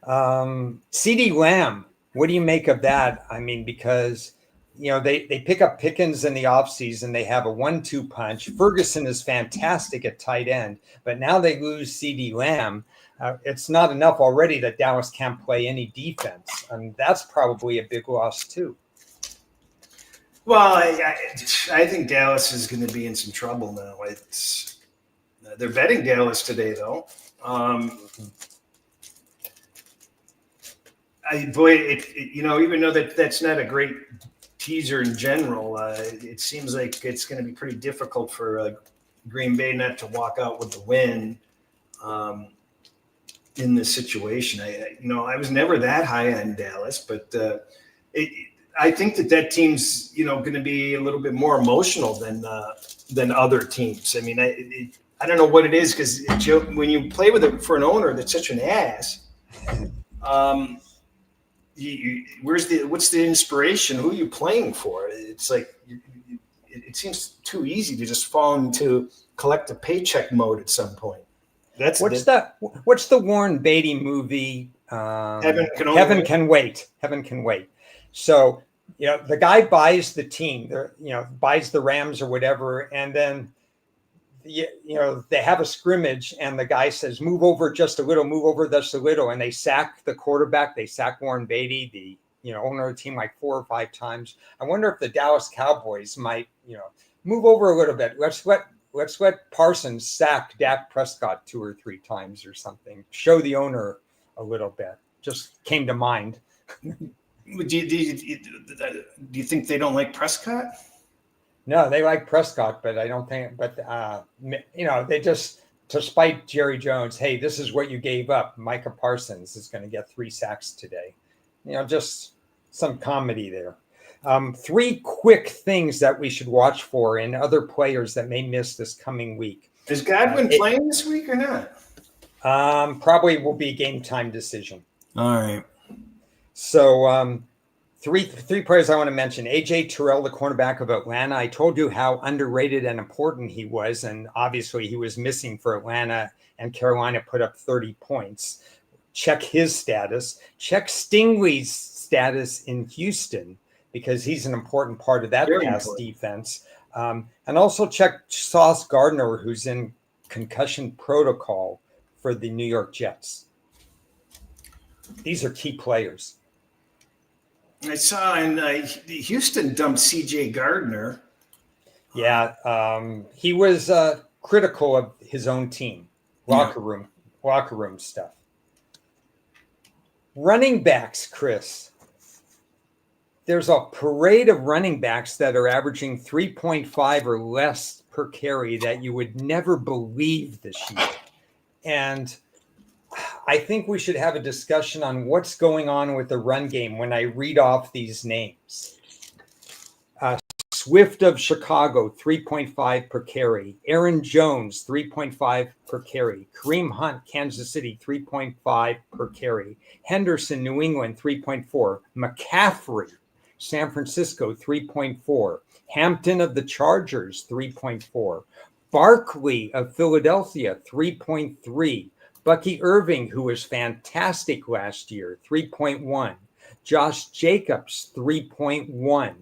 Speaker 2: CeeDee Lamb, what do you make of that? I mean, because they pick up Pickens in the offseason. They have a 1-2 punch. Ferguson is fantastic at tight end, but now they lose CeeDee Lamb. It's not enough already that Dallas can't play any defense. And that's probably a big loss too.
Speaker 1: Well, I think Dallas is going to be in some trouble now. They're betting Dallas today, though. Even though that's not a great teaser in general, it seems like it's going to be pretty difficult for Green Bay not to walk out with the win in this situation. I was never that high on Dallas, but I think that team's going to be a little bit more emotional than other teams. I mean, I don't know what it is, because when you play for an owner that's such an ass. What's the inspiration? Who are you playing for? It's like it seems too easy to just fall into collect a paycheck mode at some point.
Speaker 2: What's the Warren Beatty movie?
Speaker 1: Heaven can only
Speaker 2: Heaven
Speaker 1: wait.
Speaker 2: can wait. Heaven can wait. So, the guy buys the team, buys the Rams or whatever, and then they have a scrimmage, and the guy says, "Move over just a little, move over just a little," and they sack the quarterback. They sack Warren Beatty, the owner of the team, like 4 or 5 times. I wonder if the Dallas Cowboys might, move over a little bit. Let's let Parsons sack Dak Prescott 2 or 3 times or something. Show the owner a little bit. Just came to mind.
Speaker 1: Do you think they don't like Prescott?
Speaker 2: No, they like Prescott, but I don't think. But they just, to spite Jerry Jones. Hey, this is what you gave up. Micah Parsons is going to get 3 sacks today. Just some comedy there. 3 quick things that we should watch for in other players that may miss this coming week.
Speaker 1: Is Godwin playing this week or not?
Speaker 2: Probably will be a game time decision.
Speaker 1: All right.
Speaker 2: So three players I want to mention. AJ Terrell, the cornerback of Atlanta. I told you how underrated and important he was, and obviously he was missing for Atlanta, and Carolina put up 30 points. Check his status. Check Stingley's status in Houston, because he's an important part of that pass defense. And also check Sauce Gardner, who's in concussion protocol for the New York Jets. These are key players.
Speaker 1: I saw in Houston dumped C.J. Gardner.
Speaker 2: Yeah, he was critical of his own team, locker room stuff. Running backs, Chris. There's a parade of running backs that are averaging 3.5 or less per carry that you would never believe this year. And I think we should have a discussion on what's going on with the run game when I read off these names. Swift of Chicago, 3.5 per carry. Aaron Jones, 3.5 per carry. Kareem Hunt, Kansas City, 3.5 per carry. Henderson, New England, 3.4. McCaffrey, San Francisco, 3.4. Hampton of the Chargers, 3.4. Barkley of Philadelphia, 3.3. Bucky Irving, who was fantastic last year, 3.1. Josh Jacobs, 3.1.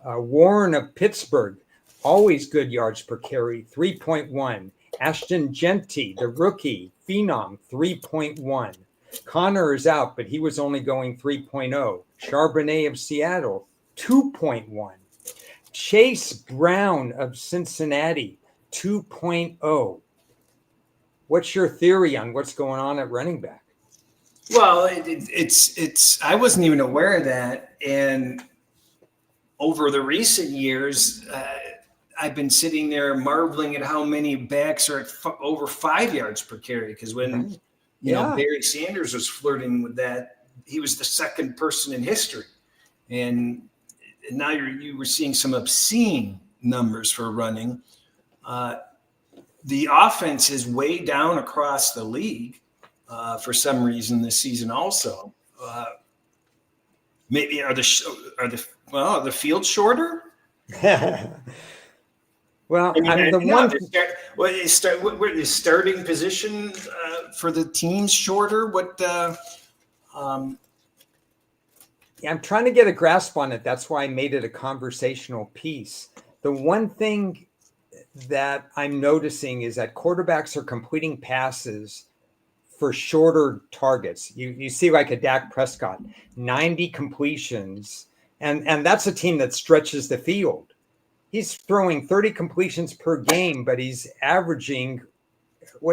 Speaker 2: Warren of Pittsburgh, always good yards per carry, 3.1. Ashton Genty, the rookie, phenom, 3.1. Connor is out, but he was only going 3.0. Charbonnet of Seattle, 2.1. Chase Brown of Cincinnati, 2.0. What's your theory on what's going on at running back?
Speaker 1: Well, it's I wasn't even aware of that. And over the recent years, I've been sitting there marveling at how many backs are at over 5 yards per carry. Because when Barry Sanders was flirting with that, he was the second person in history. And now you were seeing some obscene numbers for running. The offense is way down across the league for some reason this season. Also, maybe are the fields shorter?
Speaker 2: Well,
Speaker 1: the starting position for the teams shorter?
Speaker 2: I'm trying to get a grasp on it. That's why I made it a conversational piece. The one thing that I'm noticing is that quarterbacks are completing passes for shorter targets. You see like a Dak Prescott, 90 completions, and that's a team that stretches the field. He's throwing 30 completions per game, but he's averaging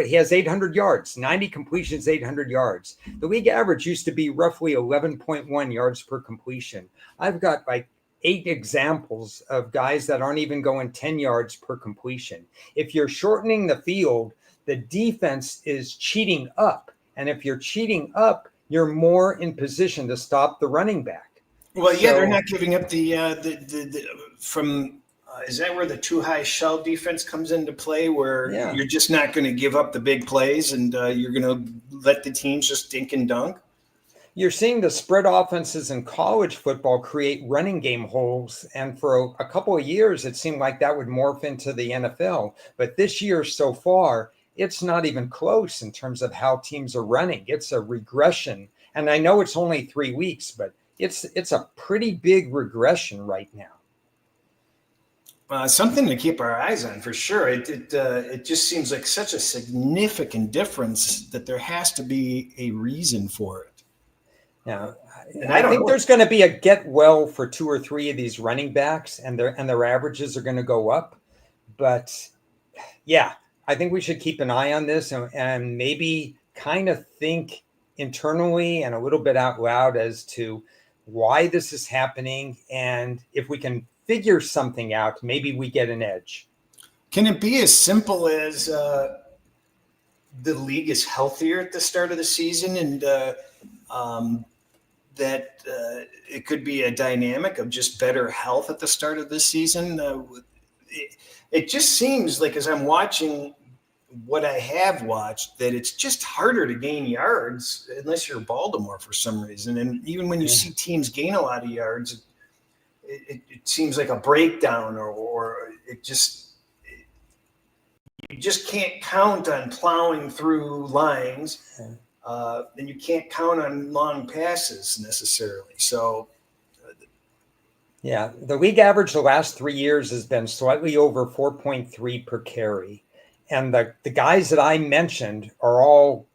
Speaker 2: he has 800 yards, 90 completions, 800 yards. The league average used to be roughly 11.1 yards per completion. I've got like 8 examples of guys that aren't even going 10 yards per completion. If you're shortening the field, the defense is cheating up. And if you're cheating up, you're more in position to stop the running back.
Speaker 1: Well, yeah, they're not giving up is that where the too high shell defense comes into play, where you're just not going to give up the big plays and you're going to let the teams just dink and dunk?
Speaker 2: You're seeing the spread offenses in college football create running game holes. And for a couple of years, it seemed like that would morph into the NFL. But this year so far, it's not even close in terms of how teams are running. It's a regression And I know it's only 3 weeks, but it's a pretty big regression right now.
Speaker 1: Something to keep our eyes on for sure. It just seems like such a significant difference that there has to be a reason for it.
Speaker 2: Now,
Speaker 1: And
Speaker 2: I
Speaker 1: I don't
Speaker 2: think
Speaker 1: know.
Speaker 2: there's going to be a get well for 2 or 3 of these running backs, and their averages are going to go up. But yeah, I think we should keep an eye on this and maybe kind of think internally and a little bit out loud as to why this is happening. And if we can figure something out, maybe we get an edge.
Speaker 1: Can it be as simple as the league is healthier at the start of the season, and that it could be a dynamic of just better health at the start of the season? It just seems like, as I'm watching what I have watched, that it's just harder to gain yards unless you're Baltimore for some reason. And even when you see teams gain a lot of yards, it seems like a breakdown, or you just can't count on plowing through lines, and you can't count on long passes necessarily. So,
Speaker 2: yeah, the league average the last 3 years has been slightly over 4.3 per carry. And the guys that I mentioned are all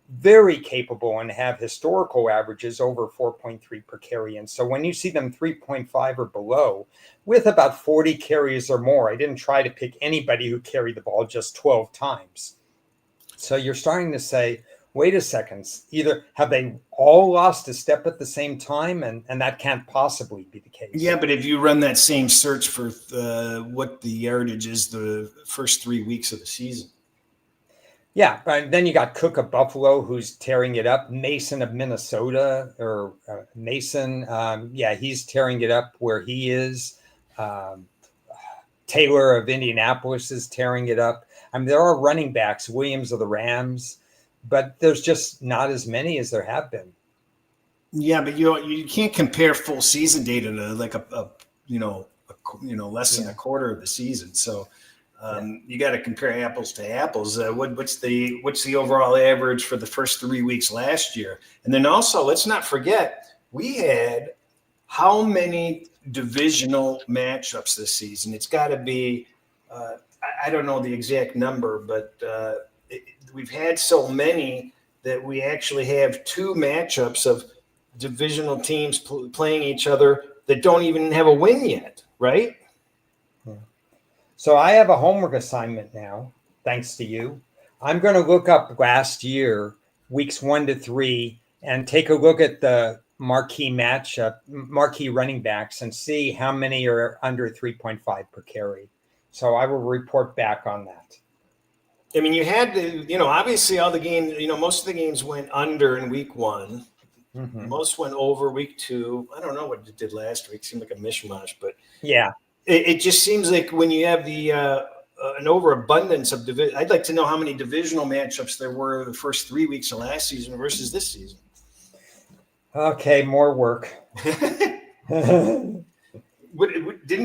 Speaker 2: very capable and have historical averages over 4.3 per carry. And so when you see them 3.5 or below with about 40 carries or more, I didn't try to pick anybody who carried the ball just 12 times. So you're starting to say, wait a second, either have they all lost a step at the same time? And that can't possibly be the case.
Speaker 1: yeah, but if you run that same search for what the yardage is the first 3 weeks of the season.
Speaker 2: Yeah, then you got Cook of Buffalo, who's tearing it up. Mason of Minnesota, or Mason, yeah, he's tearing it up where he is. Taylor of Indianapolis is tearing it up. I mean, there are running backs, Williams of the Rams, but there's just not as many as there have been.
Speaker 1: Yeah, but you can't compare full season data to like less than a quarter of the season. So you got to compare apples to apples. What's the overall average for the first 3 weeks last year? And then also, let's not forget, we had how many divisional matchups this season? It's got to be, I don't know the exact number, but we've had so many that we actually have 2 matchups of divisional teams playing each other that don't even have a win yet, right?
Speaker 2: So I have a homework assignment now, thanks to you. I'm going to look up last year, weeks 1 to 3, and take a look at the marquee running backs, and see how many are under 3.5 per carry. So I will report back on that.
Speaker 1: I mean, you had to, obviously all the games, most of the games went under in week 1.
Speaker 2: Mm-hmm.
Speaker 1: Most went over week 2. I don't know what it did last week. It seemed like a mishmash, but
Speaker 2: yeah,
Speaker 1: it just seems like when you have an overabundance of division, I'd like to know how many divisional matchups there were the first 3 weeks of last season versus this season.
Speaker 2: Okay, more work.
Speaker 1: Didn't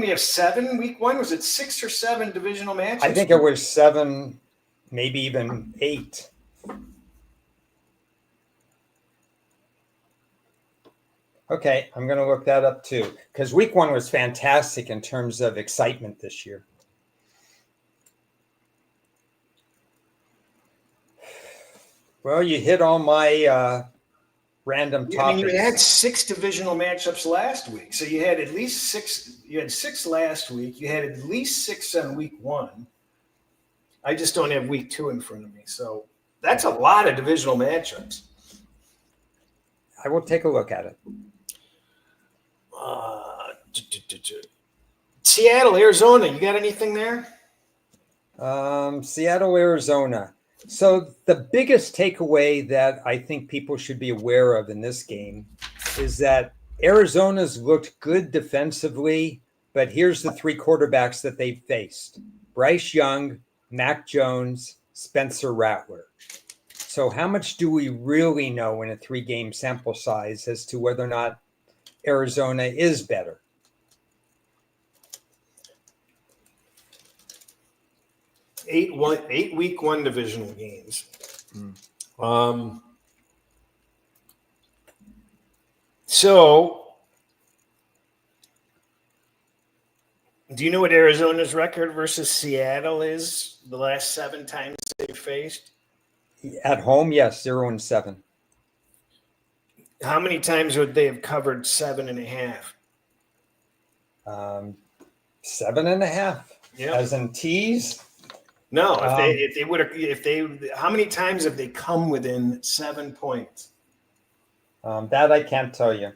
Speaker 1: we have 7 week 1? Was it 6 or 7 divisional matchups?
Speaker 2: I think it was 7, maybe even 8. Okay, I'm going to look that up too, because week 1 was fantastic in terms of excitement this year. Well, you hit all my random topics.
Speaker 1: I mean, you had 6 divisional matchups last week, so you had at least 6. You had 6 last week. You had at least 6 on week 1. I just don't have week 2 in front of me, so that's a lot of divisional matchups.
Speaker 2: I will take a look at it.
Speaker 1: Seattle, Arizona. You got anything there?
Speaker 2: Seattle, Arizona. So the biggest takeaway that I think people should be aware of in this game is that Arizona's looked good defensively, but here's the 3 quarterbacks that they've faced: Bryce Young, Mac Jones, Spencer Rattler. So how much do we really know in a 3-game sample size as to whether or not Arizona is better?
Speaker 1: Eight week 1 divisional games. So, do you know what Arizona's record versus Seattle is the last 7 times they faced?
Speaker 2: At home, yes, 0-7.
Speaker 1: How many times would they have covered 7.5?
Speaker 2: 7.5,
Speaker 1: Yep.
Speaker 2: as in T's.
Speaker 1: No, if they would have, how many times have they come within 7 points?
Speaker 2: That I can't tell you.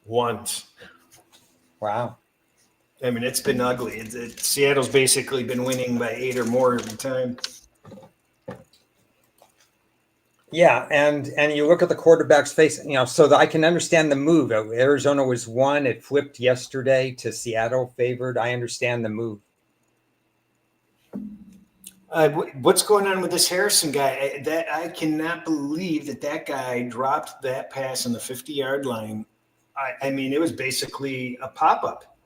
Speaker 1: Once.
Speaker 2: Wow.
Speaker 1: I mean, it's been ugly. Seattle's basically been winning by 8 or more every time.
Speaker 2: Yeah, and you look at the quarterback's face, so I can understand the move. Arizona was 1, it flipped yesterday to Seattle favored. I understand the move.
Speaker 1: What's going on with this Harrison guy? I cannot believe that guy dropped that pass on the 50-yard line. I mean, it was basically a pop-up.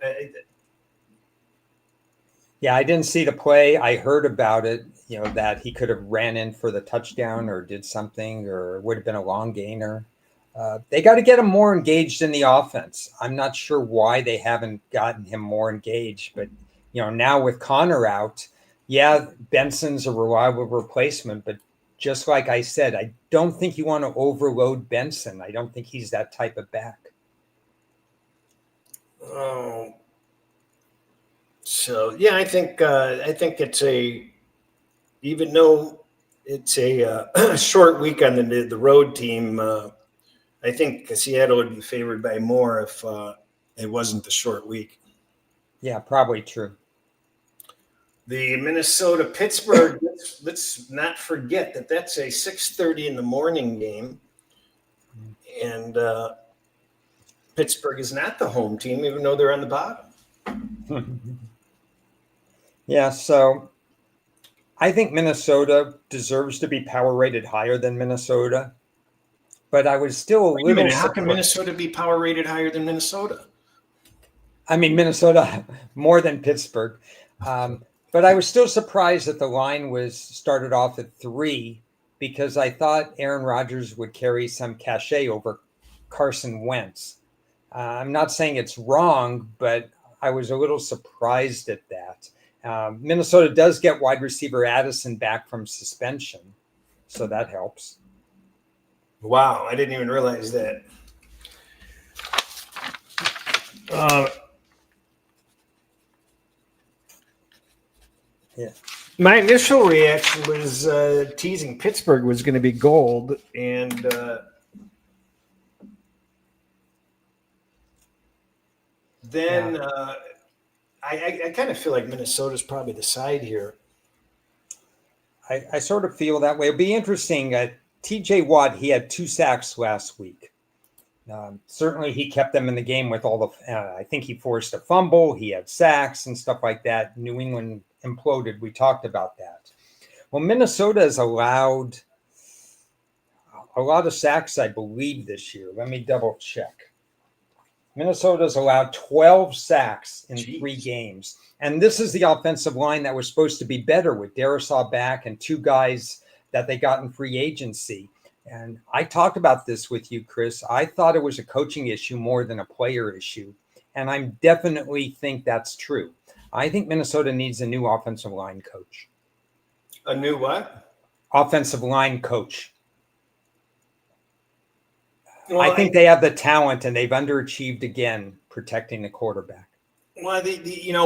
Speaker 2: Yeah, I didn't see the play. I heard about it, that he could have ran in for the touchdown or did something, or it would have been a long gainer. They got to get him more engaged in the offense. I'm not sure why they haven't gotten him more engaged, but now with Connor out, yeah, Benson's a reliable replacement, but just like I said, I don't think you want to overload Benson. I don't think he's that type of back.
Speaker 1: Oh, so yeah, I think it's even though it's a short week on the road team. I think Seattle would be favored by more if it wasn't the short week.
Speaker 2: Yeah, probably true.
Speaker 1: The Minnesota Pittsburgh. Let's not forget that that's a 6:30 in the morning game, and Pittsburgh is not the home team, even though they're on the bottom.
Speaker 2: Yeah, so I think Minnesota deserves to be power rated higher than Minnesota, but I was still a
Speaker 1: Wait a
Speaker 2: little
Speaker 1: minute, how can
Speaker 2: surprised.
Speaker 1: Minnesota be power rated higher than Minnesota?
Speaker 2: I mean, Minnesota more than Pittsburgh. But I was still surprised that the line was started off at 3 because I thought Aaron Rodgers would carry some cachet over Carson Wentz. I'm not saying it's wrong, but I was a little surprised at that. Minnesota does get wide receiver Addison back from suspension, so that helps.
Speaker 1: Wow, I didn't even realize that.
Speaker 2: Yeah.
Speaker 1: My initial reaction was teasing Pittsburgh was going to be gold, and then I kind of feel like Minnesota's probably the side here.
Speaker 2: I sort of feel that way. It'll be interesting. TJ Watt, he had 2 sacks last week. Certainly, he kept them in the game with all the. I think he forced a fumble. He had sacks and stuff like that. New England imploded. We talked about that. Well, Minnesota has allowed a lot of sacks, I believe, this year. Let me double check. Minnesota's allowed 12 sacks in
Speaker 1: Jeez.
Speaker 2: 3 games. And this is the offensive line that was supposed to be better with Darisaw back and 2 guys that they got in free agency. And I talked about this with you, Chris. I thought it was a coaching issue more than a player issue. And I definitely think that's true. I think Minnesota needs a new offensive line coach.
Speaker 1: A new what?
Speaker 2: Offensive line coach.
Speaker 1: Well,
Speaker 2: I think they have the talent and they've underachieved again protecting the quarterback.
Speaker 1: Well,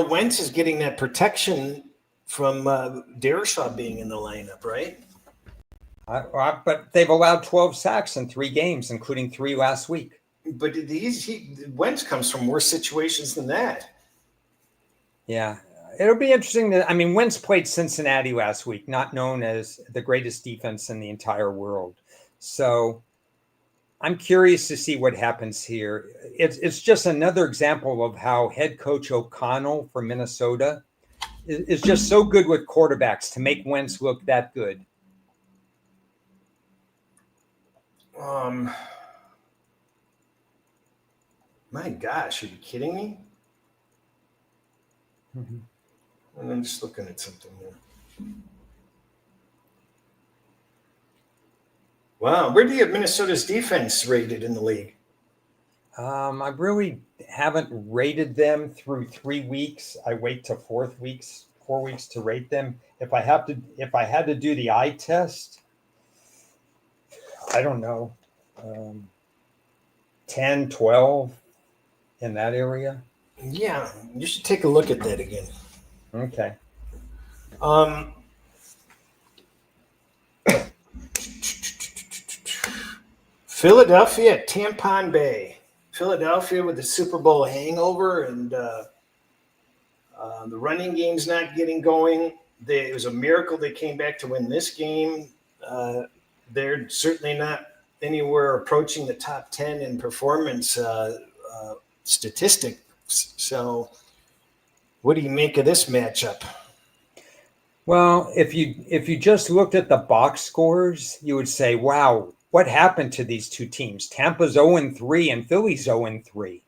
Speaker 1: Wentz is getting that protection from Darisaw being in the lineup, right?
Speaker 2: But they've allowed 12 sacks in 3 games, including 3 last week.
Speaker 1: But Wentz comes from worse situations than that.
Speaker 2: Yeah, it'll be interesting. Wentz played Cincinnati last week, not known as the greatest defense in the entire world. So I'm curious to see what happens here. It's just another example of how head coach O'Connell from Minnesota is just so good with quarterbacks to make Wentz look that good.
Speaker 1: My gosh, are you kidding me? Mm-hmm. And I'm just looking at something here. Wow, where do you have Minnesota's defense rated in the league?
Speaker 2: I really haven't rated them through 3 weeks. I wait to 4 weeks to rate them. If I had to do the eye test, I don't know, um, 10, 12 in that area.
Speaker 1: Yeah, you should take a look at that again.
Speaker 2: Okay.
Speaker 1: Um, Philadelphia at Tampon Bay. Philadelphia with the Super Bowl hangover, and the running game's not getting going. It was a miracle they came back to win this game. They're certainly not anywhere approaching the top 10 in performance statistics. So, what do you make of this matchup?
Speaker 2: Well, if you just looked at the box scores, you would say, "Wow, what happened to these two teams? Tampa's 0-3 and Philly's 0-3."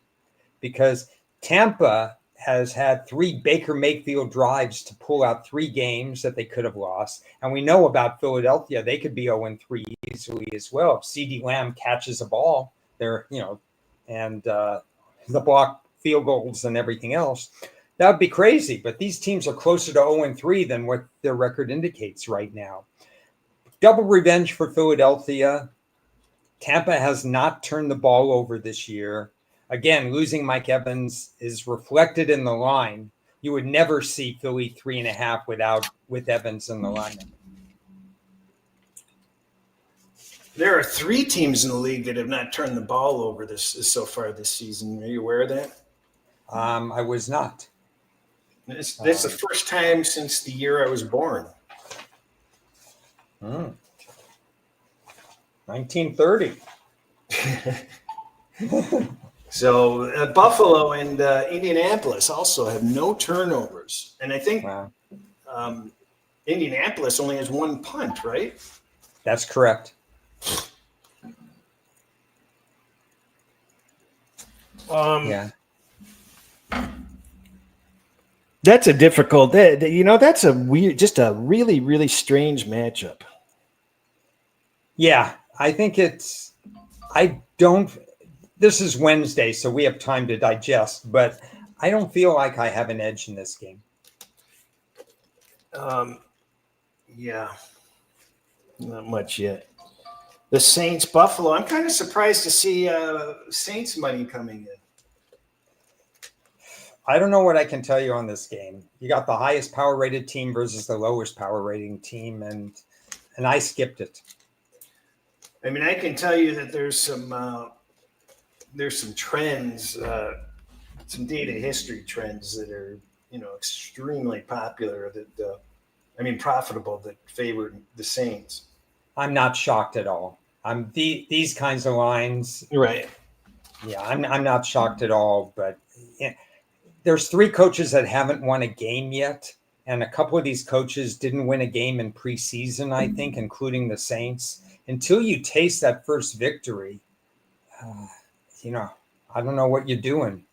Speaker 2: Because Tampa has had 3 Baker Mayfield drives to pull out 3 games that they could have lost. And we know about Philadelphia, they could be 0-3 easily as well. If CD Lamb catches a ball, and the block field goals and everything else, that would be crazy. But these teams are closer to 0-3 than what their record indicates right now. Double revenge for Philadelphia. Tampa has not turned the ball over this year. Again, losing Mike Evans is reflected in the line. You would never see Philly 3.5 with Evans in the lineup.
Speaker 1: There are 3 teams in the league that have not turned the ball over so far this season. Are you aware of that?
Speaker 2: I was not.
Speaker 1: That's the first time since the year I was born.
Speaker 2: 1930.
Speaker 1: So Buffalo and Indianapolis also have no turnovers. And I think Indianapolis only has 1 punt, right?
Speaker 2: That's correct.
Speaker 1: Yeah. That's a difficult, that's a weird, just a really, really strange matchup.
Speaker 2: Yeah, I think this is Wednesday, so we have time to digest, but I don't feel like I have an edge in this game.
Speaker 1: Yeah, not much yet. The Saints, Buffalo. I'm kind of surprised to see Saints money coming in.
Speaker 2: I don't know what I can tell you on this game. You got the highest power rated team versus the lowest power rating team, and I skipped it.
Speaker 1: I mean, I can tell you that there's some trends, some data history trends that are extremely popular profitable that favor the Saints.
Speaker 2: I'm not shocked at all. These kinds of lines,
Speaker 1: right?
Speaker 2: Yeah, I'm not shocked at all. But there's 3 coaches that haven't won a game yet, and a couple of these coaches didn't win a game in preseason, I think, including the Saints. Until you taste that first victory, I don't know what you're doing.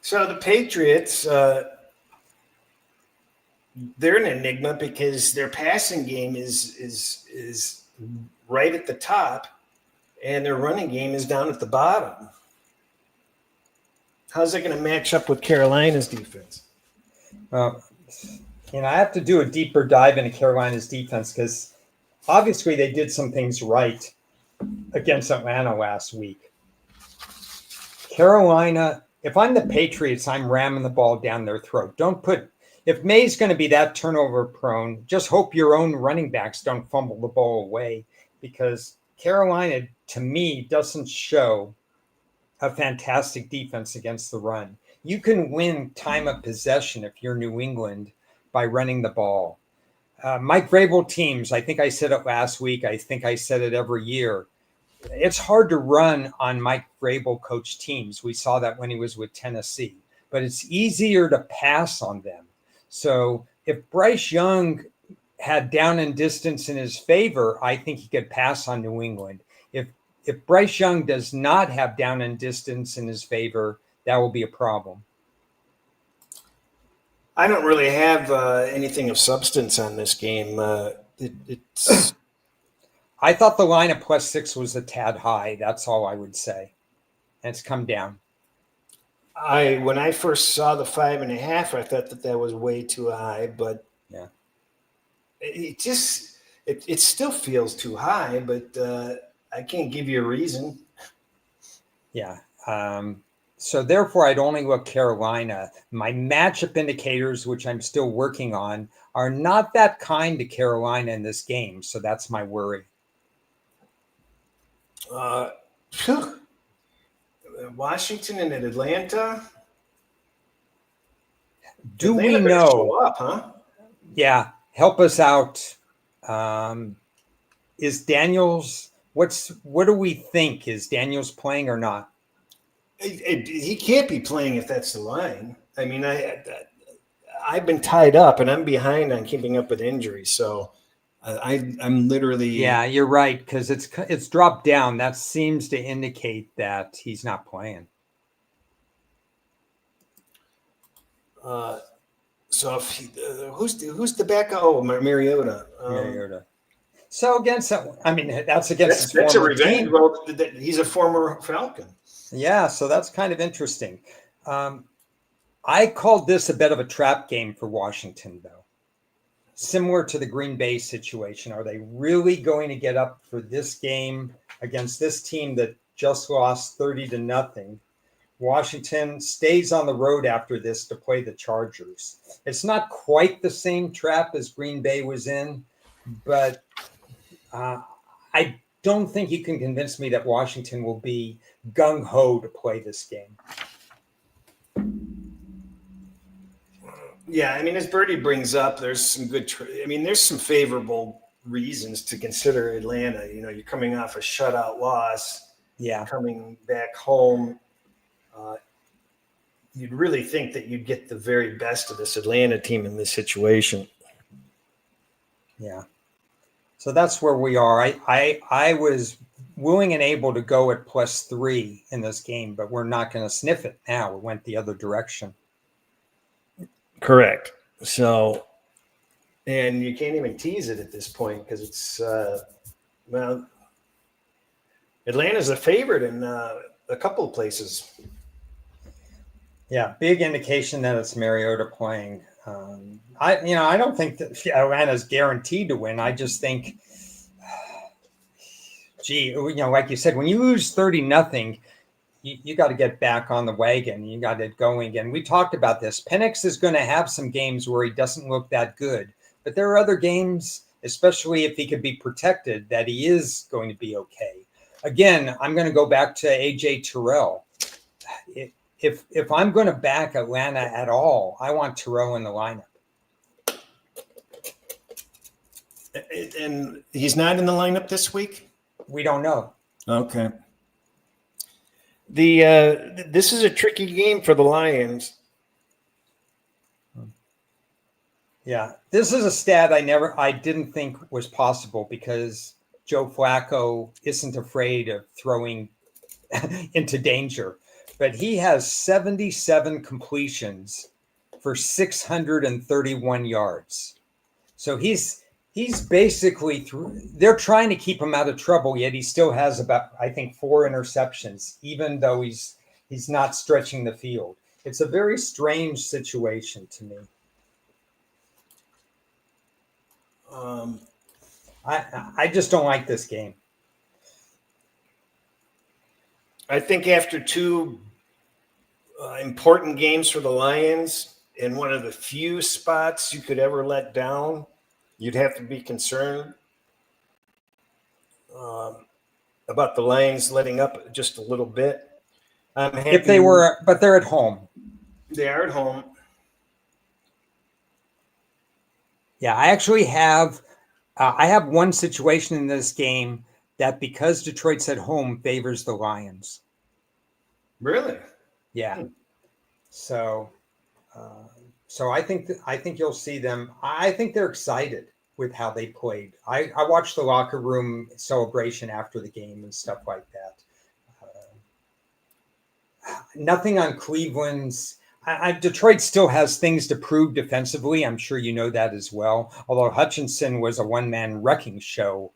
Speaker 1: So the Patriots, they're an enigma because their passing game is right at the top, and their running game is down at the bottom. How's that going to match up with Carolina's defense?
Speaker 2: I have to do a deeper dive into Carolina's defense because obviously they did some things right against Atlanta last week. Carolina, if I'm the Patriots, I'm ramming the ball down their throat. If May's going to be that turnover prone, just hope your own running backs don't fumble the ball away, because Carolina, to me, doesn't show a fantastic defense against the run. You can win time of possession if you're New England by running the ball. Mike Vrabel teams, I think I said it last week, I think I said it every year, it's hard to run on Mike Vrabel coach teams. We saw that when he was with Tennessee, but it's easier to pass on them. So if Bryce Young had down and distance in his favor, I think he could pass on New England. If Bryce Young does not have down and distance in his favor, that will be a problem.
Speaker 1: I don't really have anything of substance on this game.
Speaker 2: I thought the line at +6 was a tad high. That's all I would say. And it's come down.
Speaker 1: When I first saw the 5.5, I thought that was way too high, but
Speaker 2: Yeah.
Speaker 1: It still feels too high, but I can't give you a reason.
Speaker 2: Yeah. So therefore, I'd only look Carolina. My matchup indicators, which I'm still working on, are not that kind to Carolina in this game. So that's my worry.
Speaker 1: Washington and Atlanta.
Speaker 2: Do
Speaker 1: Atlanta
Speaker 2: we
Speaker 1: better
Speaker 2: know?
Speaker 1: show up, huh?
Speaker 2: Yeah. Help us out. Is Daniels, what do we think? Is Daniels playing or not?
Speaker 1: He can't be playing if that's the line. I mean, I've been tied up and I'm behind on keeping up with injuries. So I'm literally.
Speaker 2: Yeah, you're right, because it's dropped down. That seems to indicate that he's not playing.
Speaker 1: So who's the backup? Oh, Mariota.
Speaker 2: Mariota. So against that, I mean, that's against his
Speaker 1: that's a
Speaker 2: former
Speaker 1: revenge.
Speaker 2: team.
Speaker 1: Well, he's a former Falcon.
Speaker 2: Yeah, so that's kind of interesting. I called this a bit of a trap game for Washington, though. Similar to the Green Bay situation. Are they really going to get up for this game against this team that just lost 30-0? Washington stays on the road after this to play the Chargers. It's not quite the same trap as Green Bay was in, but I don't think you can convince me that Washington will be gung-ho to play this game.
Speaker 1: Yeah, I mean, as Birdie brings up, there's some good. There's some favorable reasons to consider Atlanta. You know, you're coming off a shutout loss.
Speaker 2: Yeah,
Speaker 1: coming back home. You'd really think that you'd get the very best of this Atlanta team in this situation.
Speaker 2: Yeah. So that's where we are. I was willing and able to go at +3 in this game, but we're not going to sniff it now. It went the other direction.
Speaker 1: Correct. So, and you can't even tease it at this point because it's, Atlanta's a favorite in a couple of places.
Speaker 2: Yeah, big indication that it's Mariota playing. I don't think that Atlanta's guaranteed to win. I just think, like you said, when you lose 30-0, you got to get back on the wagon. You got to go again. We talked about this. Penix is going to have some games where he doesn't look that good, but there are other games, especially if he could be protected, that he is going to be okay. Again, I'm going to go back to AJ Terrell. If I'm going to back Atlanta at all, I want Terrell in the lineup.
Speaker 1: And he's not in the lineup this week?
Speaker 2: We don't know.
Speaker 1: Okay. This is a tricky game for the Lions.
Speaker 2: Yeah, this is a stat I didn't think was possible because Joe Flacco isn't afraid of throwing into danger. But he has 77 completions for 631 yards. So he's basically they're trying to keep him out of trouble, yet he still has about, I think, 4 interceptions, even though he's not stretching the field. It's a very strange situation to me. I just don't like this game.
Speaker 1: I think after 2 important games for the Lions in one of the few spots you could ever let down, you'd have to be concerned about the Lions letting up just a little bit. I'm happy
Speaker 2: if they were, but they're at home.
Speaker 1: They are at home.
Speaker 2: Yeah, I actually have I have one situation in this game that because Detroit's at home favors the Lions.
Speaker 1: Really?
Speaker 2: Yeah. So I think you'll see them. I think they're excited with how they played. I watched the locker room celebration after the game and stuff like that. Nothing on Cleveland's. Detroit still has things to prove defensively. I'm sure you know that as well. Although Hutchinson was a one-man wrecking show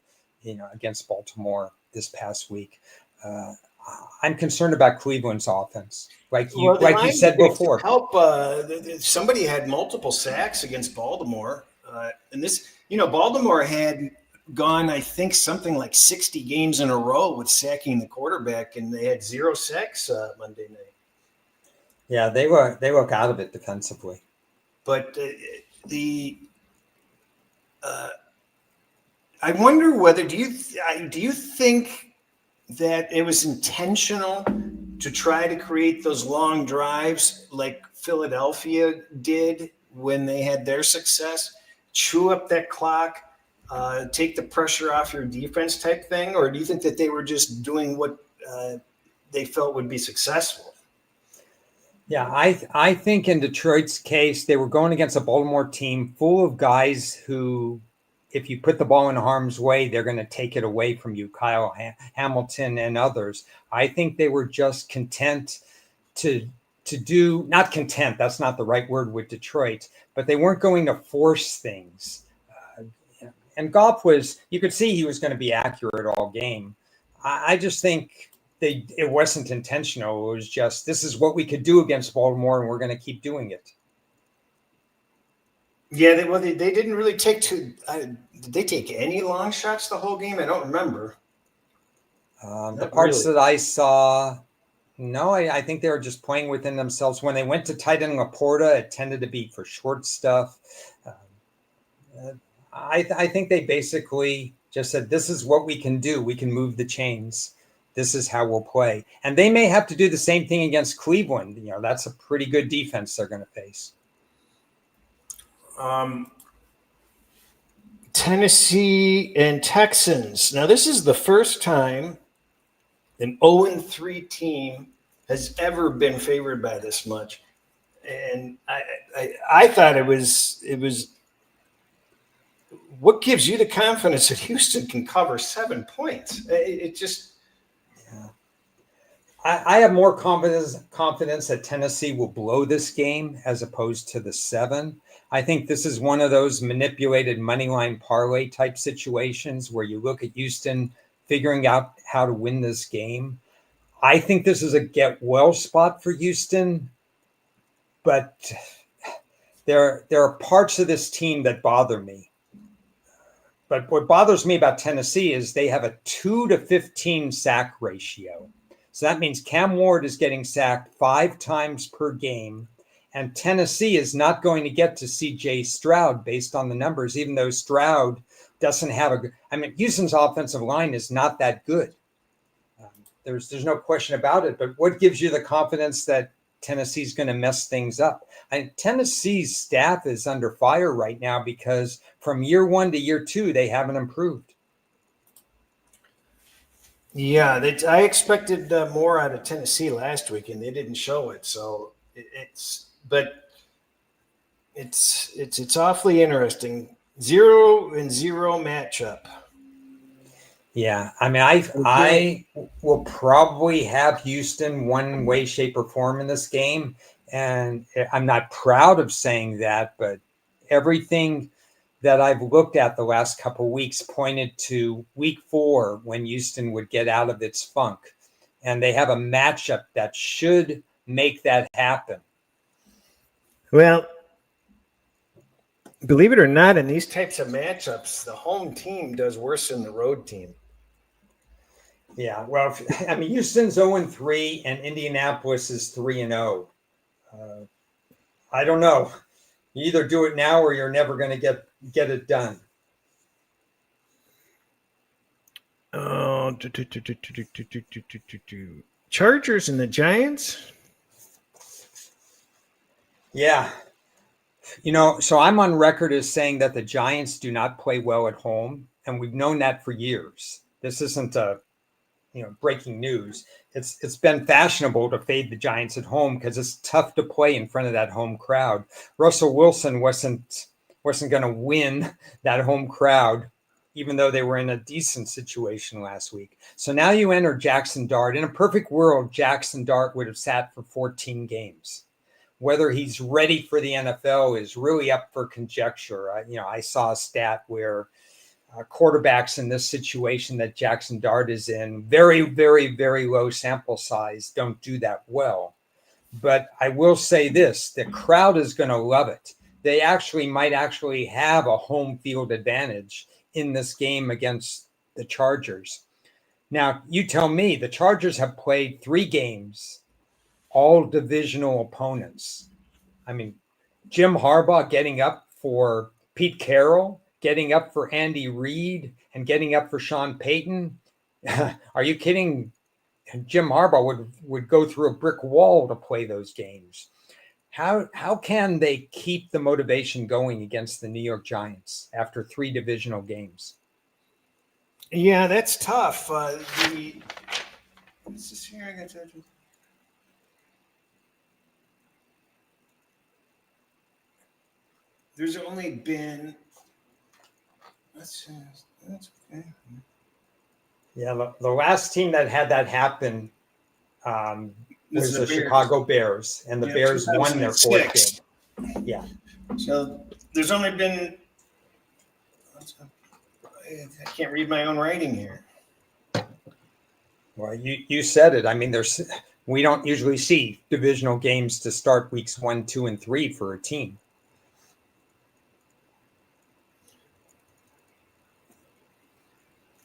Speaker 2: against Baltimore this past week. I'm concerned about Cleveland's offense. Like you said before.
Speaker 1: Help. Somebody had multiple sacks against Baltimore. And this, Baltimore had gone, I think, something like 60 games in a row with sacking the quarterback, and they had 0 sacks Monday night.
Speaker 2: Yeah, they look out of it defensively.
Speaker 1: But I wonder whether do you think that it was intentional to try to create those long drives like Philadelphia did when they had their success, chew up that clock, take the pressure off your defense type thing? Or do you think that they were just doing what they felt would be successful?
Speaker 2: Yeah, I think in Detroit's case, they were going against a Baltimore team full of guys who, if you put the ball in harm's way, they're going to take it away from you, Kyle Hamilton and others. I think they were just content to do, not content, that's not the right word with Detroit, but they weren't going to force things. And Goff you could see he was going to be accurate all game. I just think it wasn't intentional. It was just, this is what we could do against Baltimore, and we're going to keep doing it.
Speaker 1: Yeah, they didn't really take did they take any long shots the whole game? I don't remember.
Speaker 2: The parts that I saw, no, I think they were just playing within themselves. When they went to tight end Laporta, it tended to be for short stuff. I think they basically just said, this is what we can do. We can move the chains. This is how we'll play. And they may have to do the same thing against Cleveland. That's a pretty good defense they're going to face.
Speaker 1: Tennessee and Texans. Now, this is the first time an 0-3 team has ever been favored by this much. And I thought it was what gives you the confidence that Houston can cover 7 points? It just.
Speaker 2: Yeah. I have more confidence that Tennessee will blow this game as opposed to the 7. I think this is one of those manipulated money line parlay type situations where you look at Houston figuring out how to win this game. I think this is a get well spot for Houston, but there are parts of this team that bother me. But what bothers me about Tennessee is they have a 2 to 15 sack ratio. So that means Cam Ward is getting sacked 5 times per game. And Tennessee is not going to get to C.J. Stroud based on the numbers, even though Stroud doesn't have Houston's offensive line is not that good. There's no question about it. But what gives you the confidence that Tennessee's going to mess things up? Tennessee's staff is under fire right now because from year 1 to year 2, they haven't improved.
Speaker 1: Yeah, I expected more out of Tennessee last week, and they didn't show it. So it's awfully interesting. 0-0 matchup.
Speaker 2: Yeah, I will probably have Houston one way, shape, or form in this game, and I'm not proud of saying that, but everything that I've looked at the last couple of weeks pointed to week 4 when Houston would get out of its funk, and they have a matchup that should make that happen.
Speaker 1: Well, believe it or not, in these types of matchups, the home team does worse than the road team.
Speaker 2: Yeah, well, Houston's 0-3 and Indianapolis is 3-0. I don't know. You either do it now or you're never going to get it done.
Speaker 1: Oh, Chargers and the Giants?
Speaker 2: Yeah. So I'm on record as saying that the Giants do not play well at home, and we've known that for years. This isn't breaking news. It's been fashionable to fade the Giants at home because it's tough to play in front of that home crowd. Russell Wilson wasn't going to win that home crowd, even though they were in a decent situation last week. So now you enter Jackson Dart. In a perfect world, Jackson Dart would have sat for 14 games. Whether he's ready for the NFL is really up for conjecture. I saw a stat where quarterbacks in this situation that Jackson Dart is in, very, very, very low sample size, don't do that well. But I will say this, the crowd is going to love it. They might actually have a home field advantage in this game against the Chargers. Now, you tell me, the Chargers have played 3 games, all divisional opponents. I mean, Jim Harbaugh getting up for Pete Carroll, getting up for Andy Reid, and getting up for Sean Payton. Are you kidding? Jim Harbaugh would go through a brick wall to play those games. How can they keep the motivation going against the New York Giants after 3 divisional games?
Speaker 1: Yeah, that's tough. There's only been. That's okay.
Speaker 2: Yeah, the last team that had that happen was the Chicago Bears, and the Bears won their 4th game. Yeah.
Speaker 1: So there's only been. I can't read my own writing here.
Speaker 2: Well, you said it. I mean, we don't usually see divisional games to start weeks 1, 2, and 3 for a team.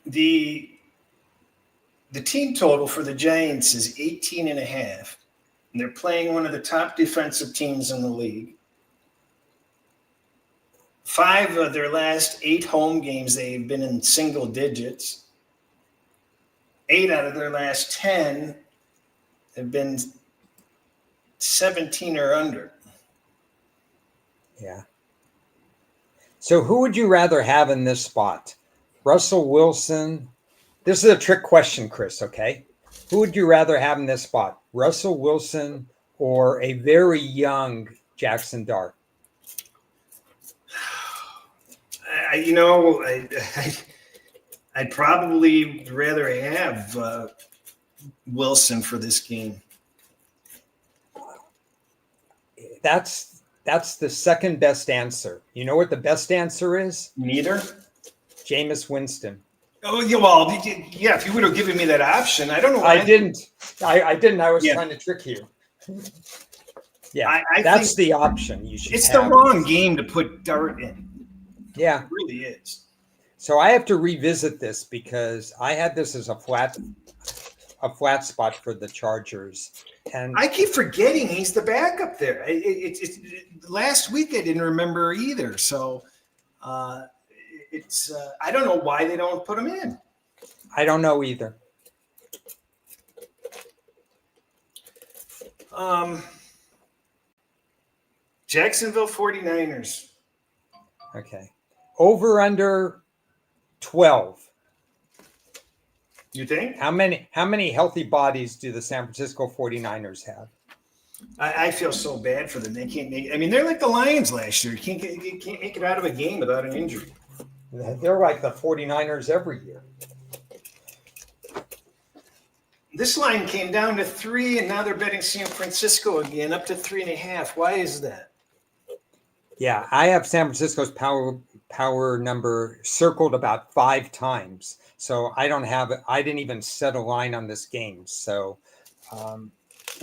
Speaker 1: The team total for the Giants is 18.5. And they're playing one of the top defensive teams in the league. 5 of their last 8 home games, they've been in single digits. 8 out of their last 10 have been 17 or under.
Speaker 2: Yeah. So who would you rather have in this spot? Russell Wilson. This is a trick question, Chris, okay? Who would you rather have in this spot? Russell Wilson or a very young Jackson Dart?
Speaker 1: I'd probably rather have Wilson for this game.
Speaker 2: That's the second best answer. You know what the best answer is?
Speaker 1: Neither?
Speaker 2: Jameis Winston.
Speaker 1: Oh, yeah, well, yeah, if you would have given me that option, I don't know why.
Speaker 2: I didn't. I was trying to trick you. Yeah, that's the option you should have.
Speaker 1: It's the wrong game to put Dart in.
Speaker 2: Yeah.
Speaker 1: It really is.
Speaker 2: So I have to revisit this because I had this as a flat spot for the Chargers. And
Speaker 1: I keep forgetting he's the backup there. Last week I didn't remember either. So I don't know why they don't put him in.
Speaker 2: I don't know either.
Speaker 1: Jacksonville 49ers.
Speaker 2: Okay. Over under 12.
Speaker 1: You think?
Speaker 2: How many healthy bodies do the San Francisco 49ers have?
Speaker 1: I feel so bad for them. They can't make. I mean, they're like the Lions last year. You can't make it out of a game without an injury.
Speaker 2: They're like the 49ers every year.
Speaker 1: This line came down to 3, and now they're betting San Francisco again, up to 3.5. Why is that?
Speaker 2: Yeah, I have San Francisco's power number circled about 5 times. So I didn't even set a line on this game. So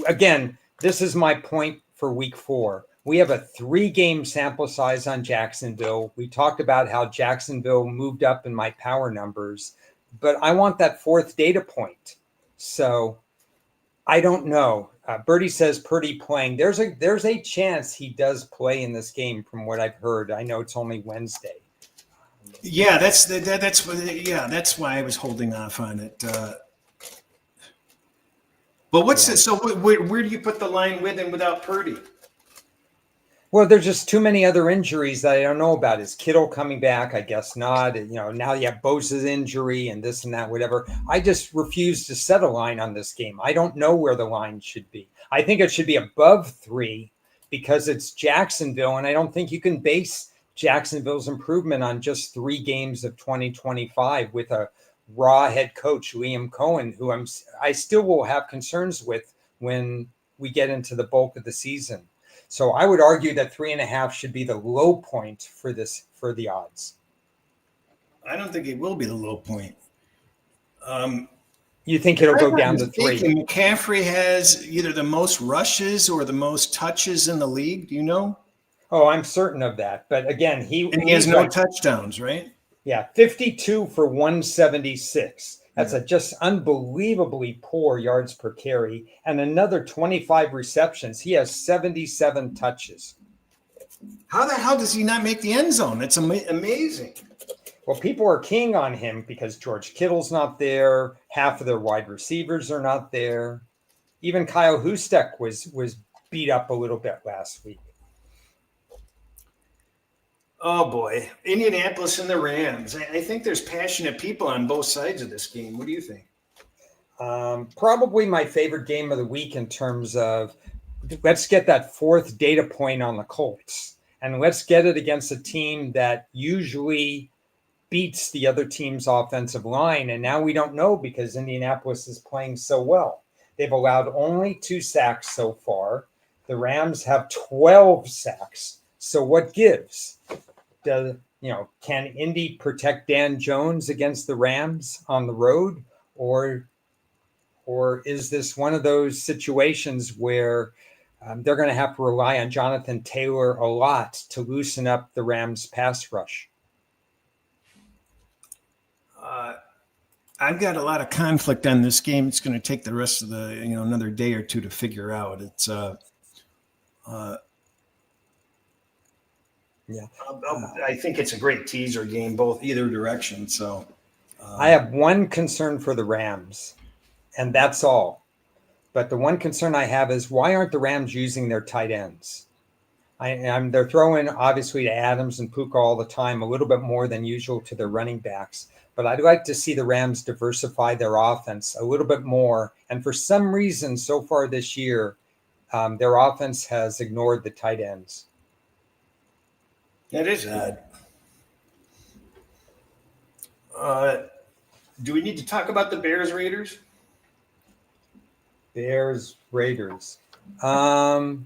Speaker 2: again, this is my point for week 4. We have a 3-game sample size on Jacksonville. We talked about how Jacksonville moved up in my power numbers, but I want that 4th data point. So I don't know. Bertie says Purdy playing. There's a chance he does play in this game from what I've heard. I know it's only Wednesday.
Speaker 1: Yeah, that's why I was holding off on it. But what's it? So where do you put the line with and without Purdy?
Speaker 2: Well, there's just too many other injuries that I don't know about. Is Kittle coming back? I guess not. Now you have Bosa's injury and this and that, whatever. I just refuse to set a line on this game. I don't know where the line should be. I think it should be above 3 because it's Jacksonville, and I don't think you can base Jacksonville's improvement on just 3 games of 2025 with a raw head coach, Liam Cohen, who I still will have concerns with when we get into the bulk of the season. So I would argue that 3.5 should be the low point for the odds.
Speaker 1: I don't think it will be the low point.
Speaker 2: You think it'll
Speaker 1: If
Speaker 2: go
Speaker 1: I'm not
Speaker 2: down to 3?
Speaker 1: mistaken, McCaffrey has either the most rushes or the most touches in the league. Do you know?
Speaker 2: Oh, I'm certain of that. But again,
Speaker 1: And he has
Speaker 2: he's
Speaker 1: no
Speaker 2: like,
Speaker 1: touchdowns, right?
Speaker 2: yeah, 52 for 176. That's
Speaker 1: Yeah.
Speaker 2: a just unbelievably poor yards per carry. And another 25 receptions. He has 77 touches.
Speaker 1: How the hell does he not make the end zone? It's amazing.
Speaker 2: Well, people are keying on him because George Kittle's not there. Half of their wide receivers are not there. Even Kyle Hustek was beat up a little bit last week.
Speaker 1: Oh boy, Indianapolis and the Rams. I think there's passionate people on both sides of this game. What do you think?
Speaker 2: Probably my favorite game of the week in terms of let's get that 4th data point on the Colts, and let's get it against a team that usually beats the other team's offensive line. And now we don't know because Indianapolis is playing so well. They've allowed only 2 sacks so far. The Rams have 12 sacks. So what gives? Can Indy protect Dan Jones against the Rams on the road, or is this one of those situations where they're going to have to rely on Jonathan Taylor a lot to loosen up the Rams pass rush?
Speaker 1: I've got a lot of conflict on this game. It's going to take the rest of the, another day or two to figure out. It's,
Speaker 2: Yeah.
Speaker 1: I think it's a great teaser game, either direction. So
Speaker 2: I have one concern for the Rams, and that's all. But the one concern I have is why aren't the Rams using their tight ends? They're throwing obviously to Adams and Puka all the time, a little bit more than usual to their running backs. But I'd like to see the Rams diversify their offense a little bit more. And for some reason, so far this year, their offense has ignored the tight ends.
Speaker 1: That is odd. Do we need to talk about the Bears Raiders?
Speaker 2: Bears Raiders. Not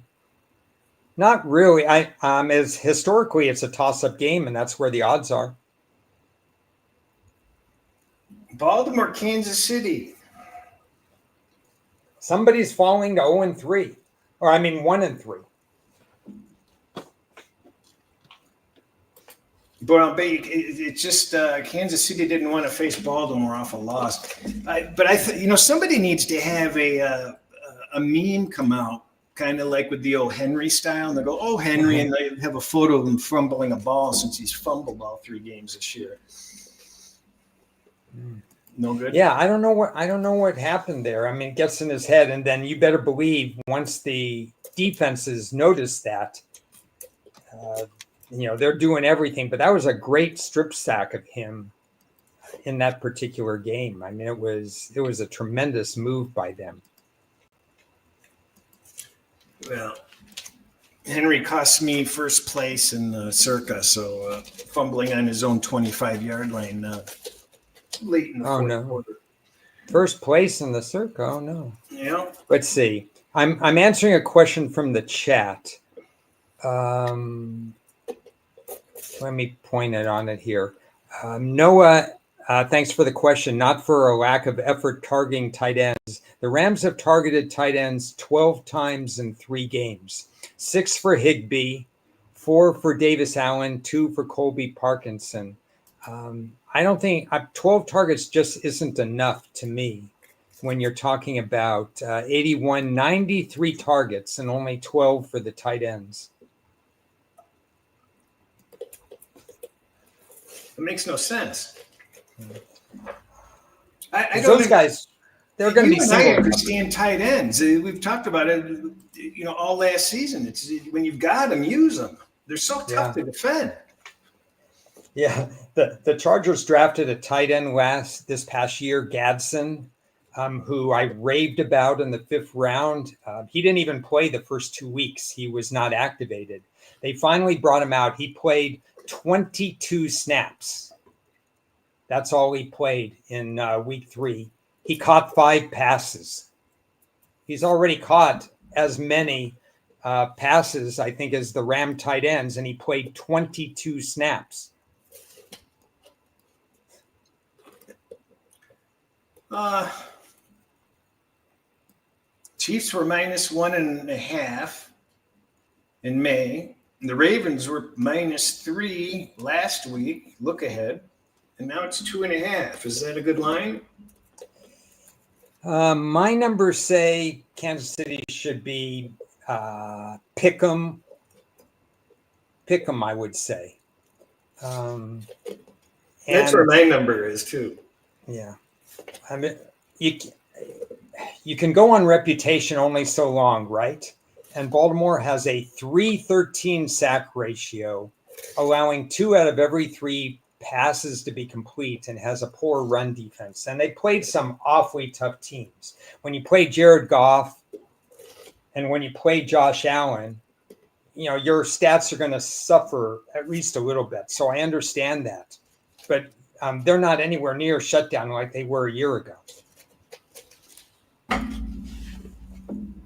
Speaker 2: really. As historically, it's a toss-up game, and that's where the odds are.
Speaker 1: Baltimore, Kansas City.
Speaker 2: Somebody's falling to 0-3, 1-3.
Speaker 1: But I'll bet it's just Kansas City didn't want to face Baltimore off a loss. Somebody needs to have a meme come out, kind of like with the old Henry style. And they go, "Oh, Henry," and they have a photo of him fumbling a ball since he's fumbled all 3 games this year. No good.
Speaker 2: Yeah, I don't know what happened there. It gets in his head, and then you better believe once the defenses notice that, they're doing everything. But that was a great strip sack of him in that particular game. It was a tremendous move by them.
Speaker 1: Well, Henry cost me first place in the Circa, so fumbling on his own 25-yard line late in the fourth quarter.
Speaker 2: First place in the Circa. Oh no.
Speaker 1: Yeah.
Speaker 2: Let's see. I'm answering a question from the chat. Let me point it on it here. Noah, thanks for the question. Not for a lack of effort targeting tight ends. The Rams have targeted tight ends 12 times in 3 games. 6 for Higbee, 4 for Davis Allen, 2 for Colby Parkinson. I don't think 12 targets just isn't enough to me when you're talking about 93 targets and only 12 for the tight ends.
Speaker 1: It makes no sense.
Speaker 2: Those guys, they're going to be
Speaker 1: single. I understand tight ends. We've talked about it, all last season. It's when you've got them, use them. They're so tough to defend.
Speaker 2: Yeah, the Chargers drafted a tight end this past year, Gadsden, who I raved about in the 5th round. He didn't even play the first 2 weeks. He was not activated. They finally brought him out. He played 22 snaps. That's all he played in week 3. He caught 5 passes. He's already caught as many passes, I think, as the Ram tight ends, and he played 22 snaps.
Speaker 1: Chiefs were -1.5 in May. The Ravens were -3 last week. Look ahead, and now it's 2.5. Is that a good line?
Speaker 2: My numbers say Kansas City should be pick 'em. Pick 'em, I would say.
Speaker 1: That's where my number is too.
Speaker 2: Yeah, I mean, you can go on reputation only so long, right? And Baltimore has a 313 sack ratio, allowing 2 out of every 3 passes to be complete, and has a poor run defense. And they played some awfully tough teams. When you play Jared Goff and when you play Josh Allen, your stats are going to suffer at least a little bit. So I understand that. But they're not anywhere near shutdown like they were a year ago.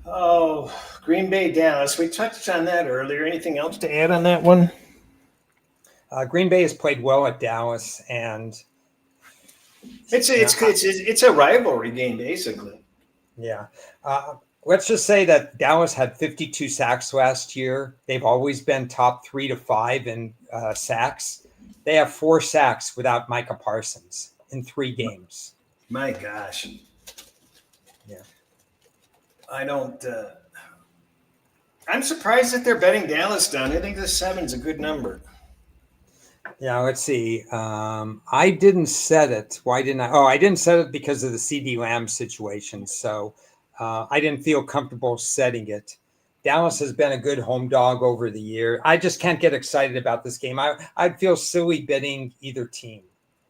Speaker 1: Oh, Green Bay, Dallas. We touched on that earlier. Anything else to add on that one?
Speaker 2: Green Bay has played well at Dallas, and
Speaker 1: it's a rivalry game basically.
Speaker 2: Yeah. Let's just say that Dallas had 52 sacks last year. They've always been top 3 to 5 in sacks. They have 4 sacks without Micah Parsons in 3 games.
Speaker 1: My gosh.
Speaker 2: Yeah.
Speaker 1: I'm surprised that they're betting Dallas down. I think the 7's a good number.
Speaker 2: Yeah, let's see. I didn't set it. Why didn't I? Oh, I didn't set it because of the CD Lamb situation. So I didn't feel comfortable setting it. Dallas has been a good home dog over the year. I just can't get excited about this game. I'd feel silly betting either team.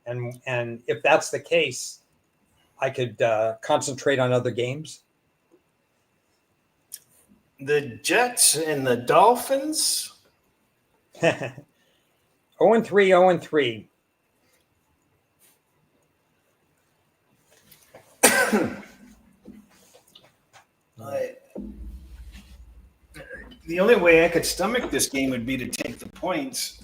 Speaker 2: And if that's the case, I could concentrate on other games.
Speaker 1: The Jets and the Dolphins.
Speaker 2: 0-3, 0-3.
Speaker 1: The only way I could stomach this game would be to take the points.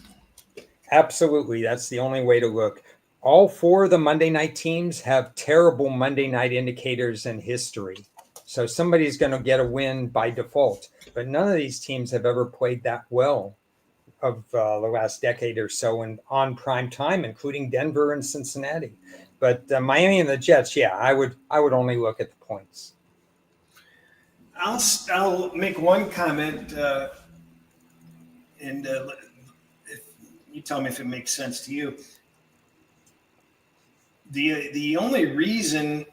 Speaker 2: Absolutely. That's the only way to look. All 4 of the Monday night teams have terrible Monday night indicators in history. So somebody's going to get a win by default. But none of these teams have ever played that well of the last decade or so and on prime time, including Denver and Cincinnati. But Miami and the Jets, yeah, I would only look at the points.
Speaker 1: I'll make one comment, and if you tell me if it makes sense to you. The only reason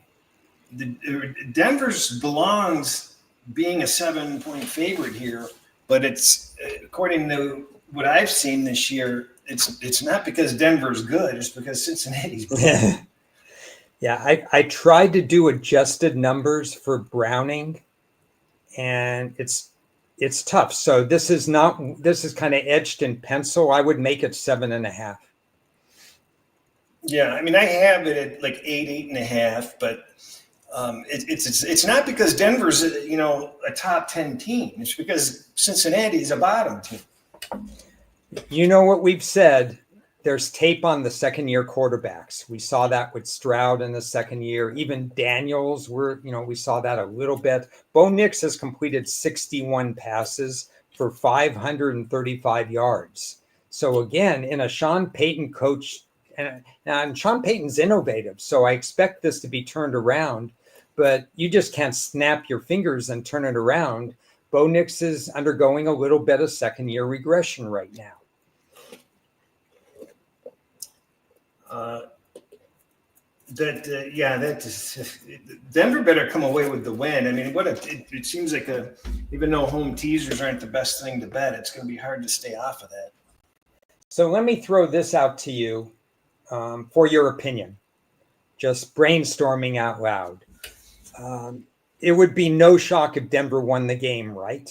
Speaker 1: Denver's belongs being a 7-point favorite here, but it's according to what I've seen this year, it's not because Denver's good, it's because Cincinnati's bad.
Speaker 2: Yeah, I tried to do adjusted numbers for Browning, and it's tough. So this is kind of etched in pencil. I would make it 7.5.
Speaker 1: Yeah, I mean, I have it at like 8.5, but it's not because Denver's a top 10 team. It's because Cincinnati's a bottom team.
Speaker 2: You know what we've said? There's tape on the second-year quarterbacks. We saw that with Stroud in the second year. Even Daniels, we saw that a little bit. Bo Nix has completed 61 passes for 535 yards. So again, in a Sean Payton coach, and Sean Payton's innovative, so I expect this to be turned around, but you just can't snap your fingers and turn it around. Bo Nix is undergoing a little bit of second-year regression right now.
Speaker 1: Denver better come away with the win. I mean, it seems like even though home teasers aren't the best thing to bet, it's going to be hard to stay off of that.
Speaker 2: So let me throw this out to you for your opinion, just brainstorming out loud. It would be no shock if Denver won the game, right?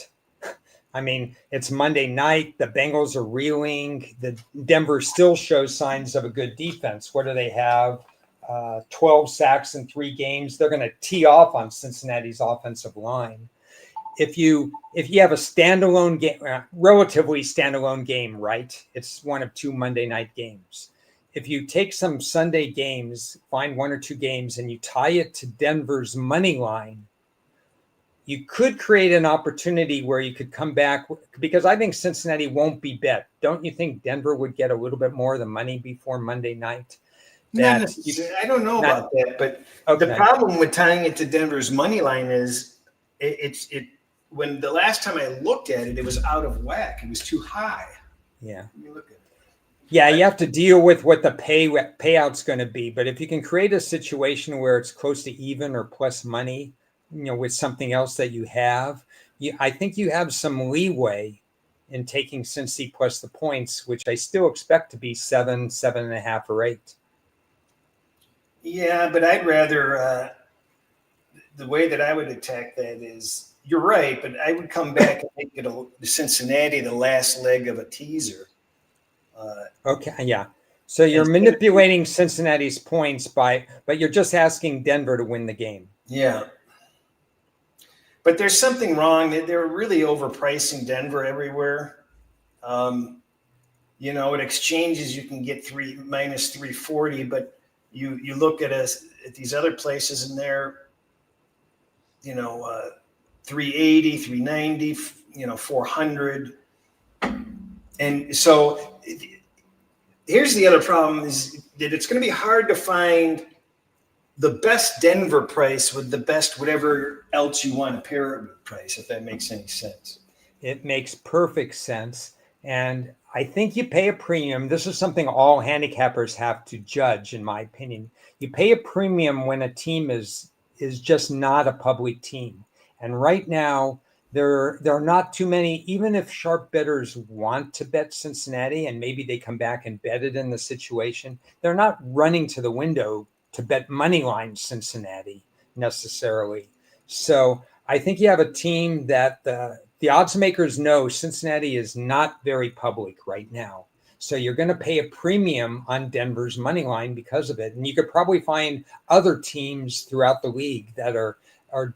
Speaker 2: I mean, it's Monday night. The Bengals are reeling. The Denver still shows signs of a good defense. What do they have? 12 sacks in 3 games. They're going to tee off on Cincinnati's offensive line. If you have a standalone game, relatively standalone game, right? It's one of 2 Monday night games. if you take some Sunday games, find one or two games, and you tie it to Denver's money line, you could create an opportunity where you could come back, because I think Cincinnati won't be bet. Don't you think Denver would get a little bit more of the money before Monday night?
Speaker 1: Not necessarily. I don't know about that, but the problem with tying it to Denver's money line is it when the last time I looked at it, it was out of whack. It was too high.
Speaker 2: Yeah.
Speaker 1: Let me look at it.
Speaker 2: Yeah, you have to deal with what the payout's going to be. But if you can create a situation where it's close to even or plus money, with something else that you have, I think you have some leeway in taking Cincy plus the points, which I still expect to be 7, 7.5, or 8.
Speaker 1: Yeah, but I'd rather the way that I would attack that is, you're right, but I would come back and make it Cincinnati the last leg of a teaser.
Speaker 2: Okay, yeah. So you're manipulating Cincinnati's points but you're just asking Denver to win the game.
Speaker 1: Yeah. But there's something wrong. They're really overpricing Denver everywhere. At exchanges you can get minus 340, but you look at these other places and they're 380, 390, 400. And so here's the other problem, is that it's going to be hard to find the best Denver price with the best whatever else you want to pair it with price, if that makes any sense.
Speaker 2: It makes perfect sense. And I think you pay a premium. This is something all handicappers have to judge, in my opinion. You pay a premium when a team is just not a public team. And right now, there are not too many, even if sharp bettors want to bet Cincinnati and maybe they come back and bet it in the situation, they're not running to the window to bet money line Cincinnati necessarily. So I think you have a team that the odds makers know Cincinnati is not very public right now. So you're going to pay a premium on Denver's money line because of it. And you could probably find other teams throughout the league that are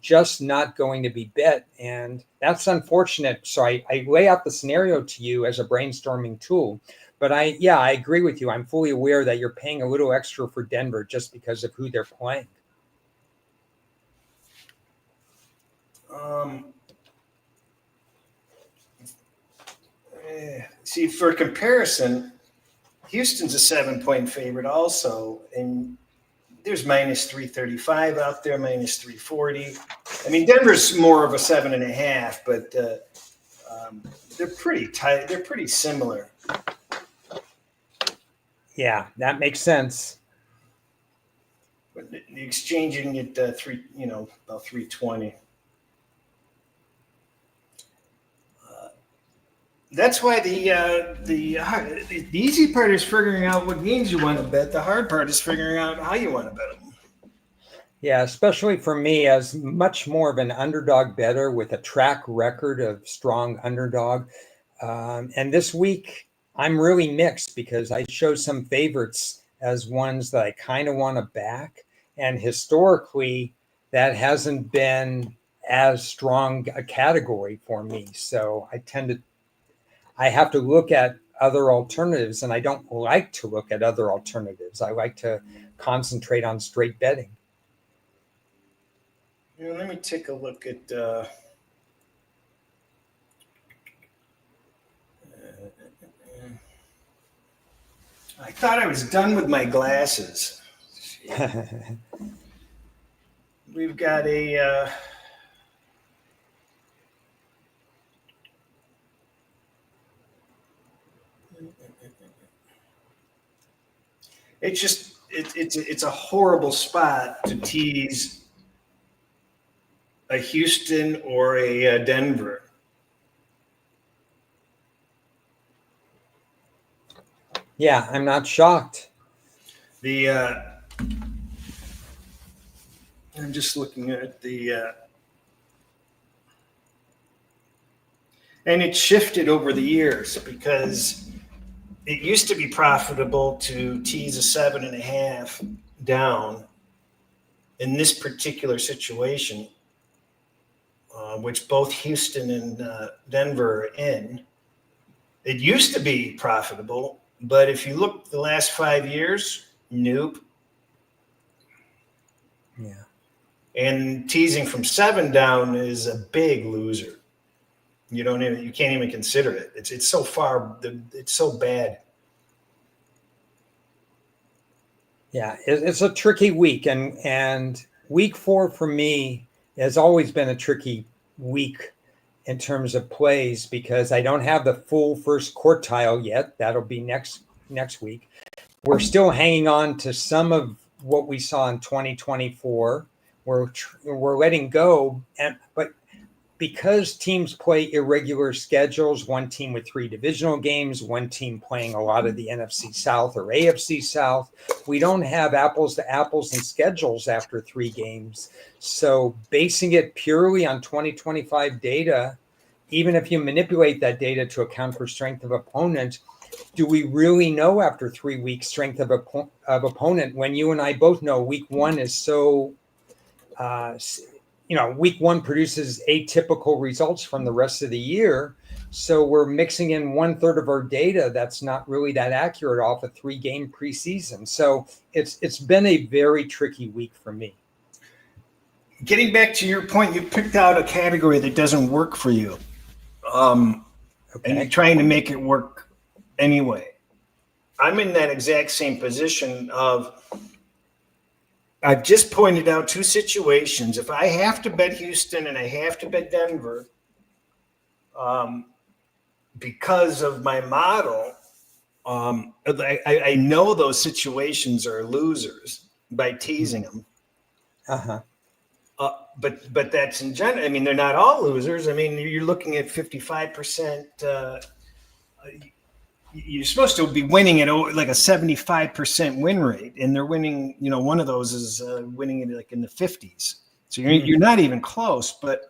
Speaker 2: just not going to be bet. And that's unfortunate. So I lay out the scenario to you as a brainstorming tool. But I agree with you. I'm fully aware that you're paying a little extra for Denver just because of who they're playing.
Speaker 1: See, for comparison, Houston's a 7-point favorite also, and there's minus 335 out there, minus 340. I mean, Denver's more of a 7.5, but they're pretty tight. They're pretty similar.
Speaker 2: Yeah, that makes sense.
Speaker 1: But the exchanging at about 320. That's why the easy part is figuring out what games you want to bet. The hard part is figuring out how you want to bet them.
Speaker 2: Yeah, especially for me as much more of an underdog bettor with a track record of strong underdog. And this week, I'm really mixed because I show some favorites as ones that I kind of want to back. And historically, that hasn't been as strong a category for me. So I have to look at other alternatives, and I don't like to look at other alternatives. I like to concentrate on straight betting.
Speaker 1: Let me take a look at I thought I was done with my glasses. We've got a it's a horrible spot to tease a Houston or a Denver.
Speaker 2: Yeah, I'm not shocked.
Speaker 1: I'm just looking at and it shifted over the years because it used to be profitable to tease a 7.5 down in this particular situation, which both Houston and Denver are in. It used to be profitable, But if you look the last 5 years, nope.
Speaker 2: Yeah.
Speaker 1: And teasing from 7 down is a big loser. You can't even consider it. It's so far. It's so bad.
Speaker 2: Yeah, it's a tricky week, and week 4 for me has always been a tricky week in terms of plays because I don't have the full first quartile yet. That'll be next week. We're still hanging on to some of what we saw in 2024. We're letting go, but because teams play irregular schedules, one team with 3 divisional games, one team playing a lot of the NFC South or AFC South, we don't have apples to apples in schedules after 3 games. So basing it purely on 2025 data, even if you manipulate that data to account for strength of opponent, do we really know after 3 weeks strength of opponent when you and I both know week 1 is so week 1 produces atypical results from the rest of the year. So we're mixing in 1/3 of our data that's not really that accurate off a 3-game preseason. So it's been a very tricky week for me.
Speaker 1: Getting back to your point, you picked out a category that doesn't work for you. And you're trying to make it work anyway. I'm in that exact same position of I've just pointed out 2 situations. If I have to bet Houston and I have to bet Denver because of my model, I know those situations are losers by teasing them.
Speaker 2: Uh-huh.
Speaker 1: But that's in general. I mean, they're not all losers. I mean, you're looking at 55%. You're supposed to be winning at like a 75% win rate, and they're winning. One of those is winning it like in the 50s. So you're not even close. But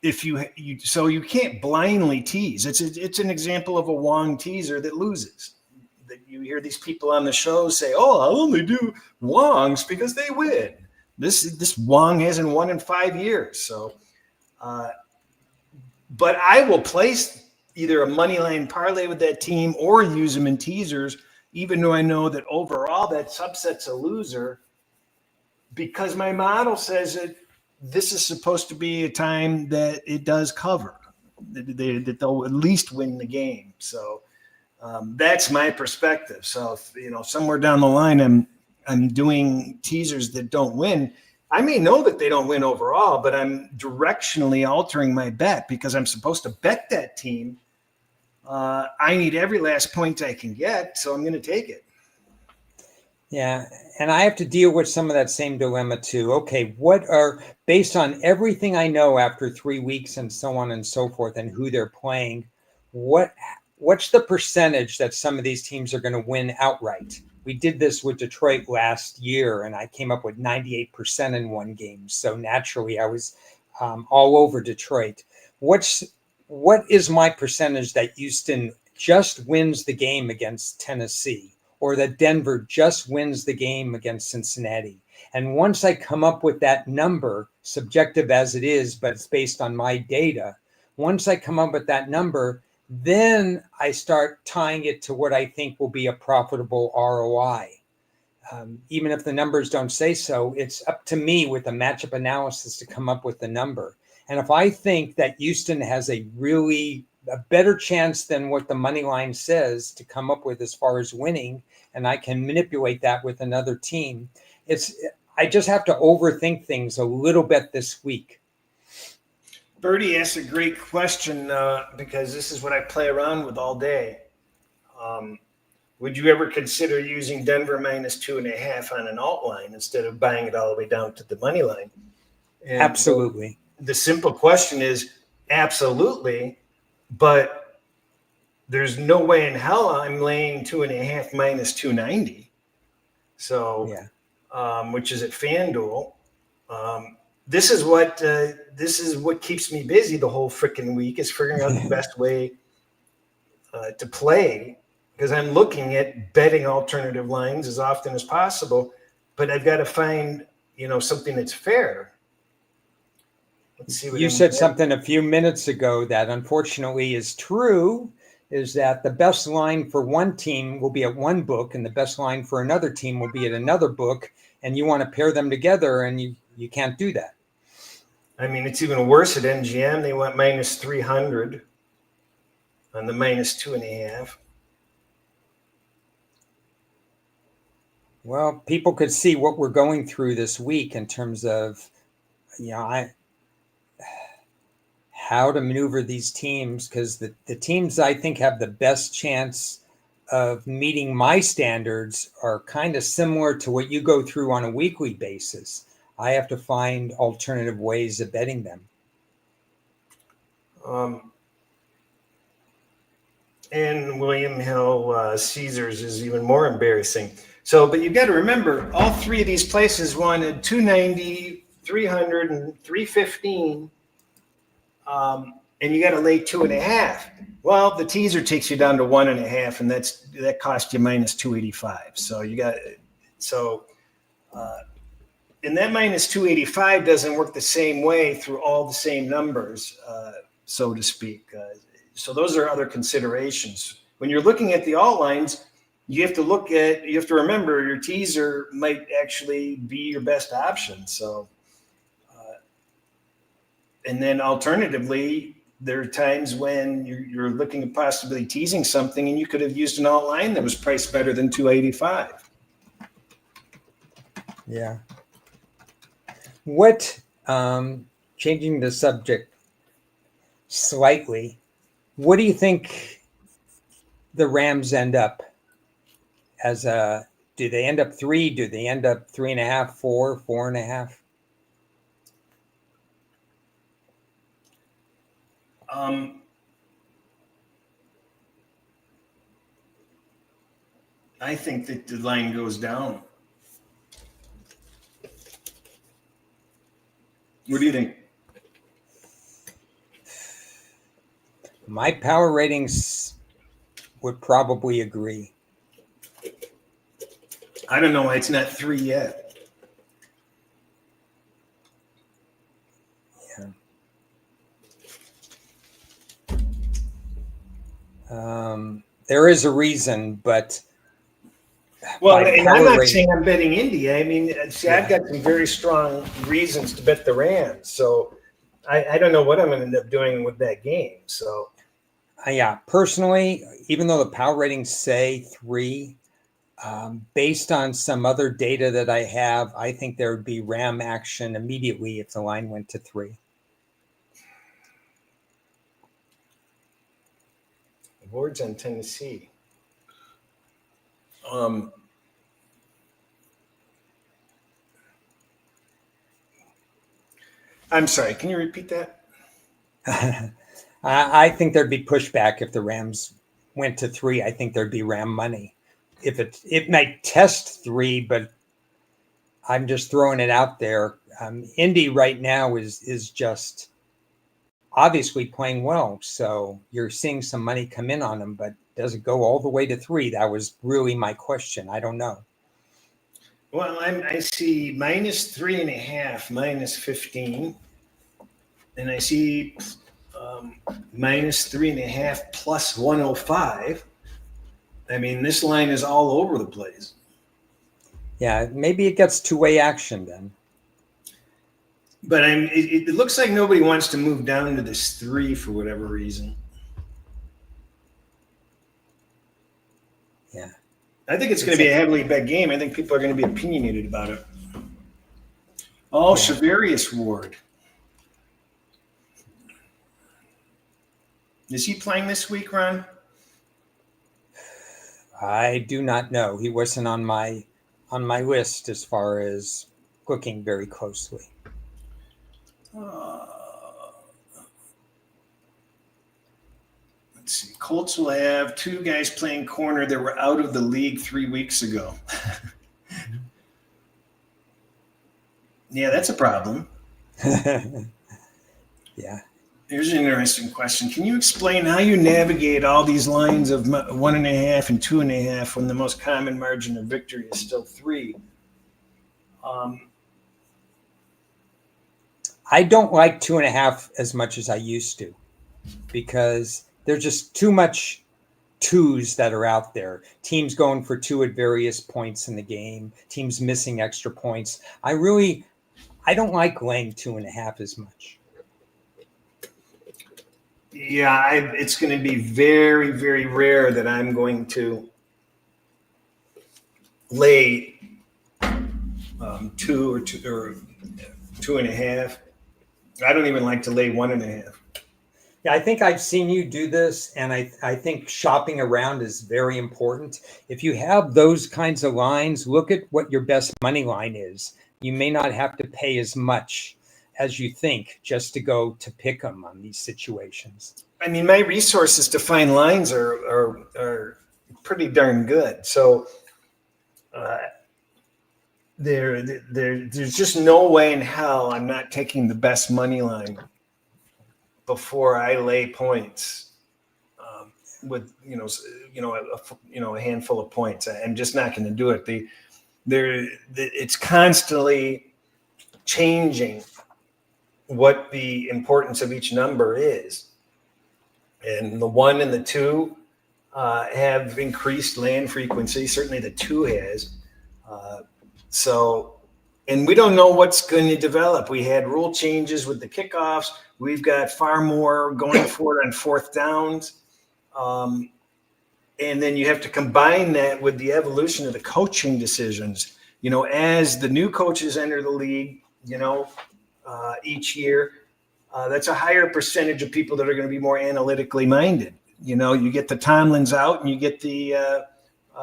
Speaker 1: if you can't blindly tease. It's an example of a Wong teaser that loses. That you hear these people on the show say, "Oh, I'll only do Wongs because they win." This Wong hasn't won in 5 years. So, but I will place either a money line parlay with that team or use them in teasers, even though I know that overall that subset's a loser, because my model says that this is supposed to be a time that it does cover, that they'll at least win the game. So that's my perspective. So if, somewhere down the line I'm doing teasers that don't win, I may know that they don't win overall, but I'm directionally altering my bet because I'm supposed to bet that team. I need every last point I can get, so I'm going to take it.
Speaker 2: Yeah, and I have to deal with some of that same dilemma too. Okay, based on everything I know after 3 weeks and so on and so forth and who they're playing, what's the percentage that some of these teams are going to win outright? We did this with Detroit last year, and I came up with 98% in one game. So naturally, I was all over Detroit. What is my percentage that Houston just wins the game against Tennessee, or that Denver just wins the game against Cincinnati? And once I come up with that number, subjective as it is, but it's based on my data, once I come up with that number, then I start tying it to what I think will be a profitable ROI. Even if the numbers don't say so, it's up to me with the matchup analysis to come up with the number. And if I think that Houston has a better chance than what the money line says to come up with as far as winning, and I can manipulate that with another team, I just have to overthink things a little bit this week.
Speaker 1: Bertie asked a great question because this is what I play around with all day. Would you ever consider using Denver -2.5 on an alt line instead of buying it all the way down to the money line? And
Speaker 2: absolutely.
Speaker 1: The simple question is absolutely, but there's no way in hell I'm laying 2.5 -290. So, yeah. Which is at FanDuel. This is what keeps me busy the whole freaking week, is figuring out the best way to play, because I'm looking at betting alternative lines as often as possible, but I've got to find something that's fair. Let's see what
Speaker 2: you said something a few minutes ago that unfortunately is true, is that the best line for one team will be at one book and the best line for another team will be at another book, and you want to pair them together, and you can't do that.
Speaker 1: I mean, it's even worse at NGM. They went minus 300 on the minus 2.5.
Speaker 2: Well, people could see what we're going through this week in terms of, how to maneuver these teams, because the teams I think have the best chance of meeting my standards are kind of similar to what you go through on a weekly basis. I have to find alternative ways of betting them.
Speaker 1: And William Hill Caesars is even more embarrassing. So, but you've got to remember, all three of these places wanted 290, 300, and 315. And you got to lay 2.5. Well, the teaser takes you down to 1.5, and that cost you minus 285. So and that minus 285 doesn't work the same way through all the same numbers, so to speak. So those are other considerations. When you're looking at the alt lines, you have to remember your teaser might actually be your best option. So, and then alternatively, there are times when you're looking at possibly teasing something, and you could have used an alt line that was priced better than 285.
Speaker 2: Yeah. What, changing the subject slightly, what do you think the Rams end up as do they end up 3? Do they end up 3.5, 4, 4.5?
Speaker 1: I think that the line goes down. What do you think?
Speaker 2: My power ratings would probably agree.
Speaker 1: I don't know why it's not 3 yet.
Speaker 2: Yeah. There is a reason, but
Speaker 1: well, and I'm not saying I'm betting Indy. I mean, see,
Speaker 2: Yeah.
Speaker 1: I've got some very strong reasons to bet the Rams. So I don't know what I'm going to end up doing with that game. So
Speaker 2: yeah, personally, even though the power ratings say 3, based on some other data that I have, I think there would be Ram action immediately if the line went to 3.
Speaker 1: The board's on Tennessee. I'm sorry. Can you repeat that?
Speaker 2: I think there'd be pushback if the Rams went to 3. I think there'd be Ram money. If it might test 3, but I'm just throwing it out there. Indy right now is just obviously playing well, so you're seeing some money come in on them. But does it go all the way to 3? That was really my question. I don't know.
Speaker 1: Well, I see minus 3.5, minus 15, and I see minus 3.5 plus 105. I mean, this line is all over the place.
Speaker 2: Yeah, maybe it gets two-way action then.
Speaker 1: But it looks like nobody wants to move down to this 3 for whatever reason.
Speaker 2: Yeah.
Speaker 1: I think it's going to be a heavily bet game. I think people are going to be opinionated about it. Oh, yeah. Shavarius Ward. Is he playing this week, Ron?
Speaker 2: I do not know. He wasn't on my list as far as looking very closely.
Speaker 1: Let's see. Colts will have 2 guys playing corner that were out of the league 3 weeks ago. Yeah, that's a problem.
Speaker 2: Yeah.
Speaker 1: Here's an interesting question. Can you explain how you navigate all these lines of 1.5 and 2.5 when the most common margin of victory is still 3?
Speaker 2: I don't like 2.5 as much as I used to, because there's just too much twos that are out there. Teams going for two at various points in the game. Teams missing extra points. I don't like laying 2.5 as much.
Speaker 1: Yeah, it's going to be very, very rare that I'm going to lay 2 or 2.5. I don't even like to lay 1.5.
Speaker 2: Yeah, I think I've seen you do this, and I think shopping around is very important. If you have those kinds of lines, look at what your best money line is. You may not have to pay as much as you think just to go to pick them on these situations.
Speaker 1: I mean, my resources to find lines are pretty darn good. So there's just no way in hell I'm not taking the best money line before I lay points with a handful of points. I'm just not going to do it. It's constantly changing what the importance of each number is, and the 1 and the 2 have increased land frequency. Certainly, the 2 has. And we don't know what's going to develop. We had rule changes with the kickoffs. We've got far more going for it on fourth downs. And then you have to combine that with the evolution of the coaching decisions. As the new coaches enter the league, each year, that's a higher percentage of people that are going to be more analytically minded. You get the Tomlins out and you get the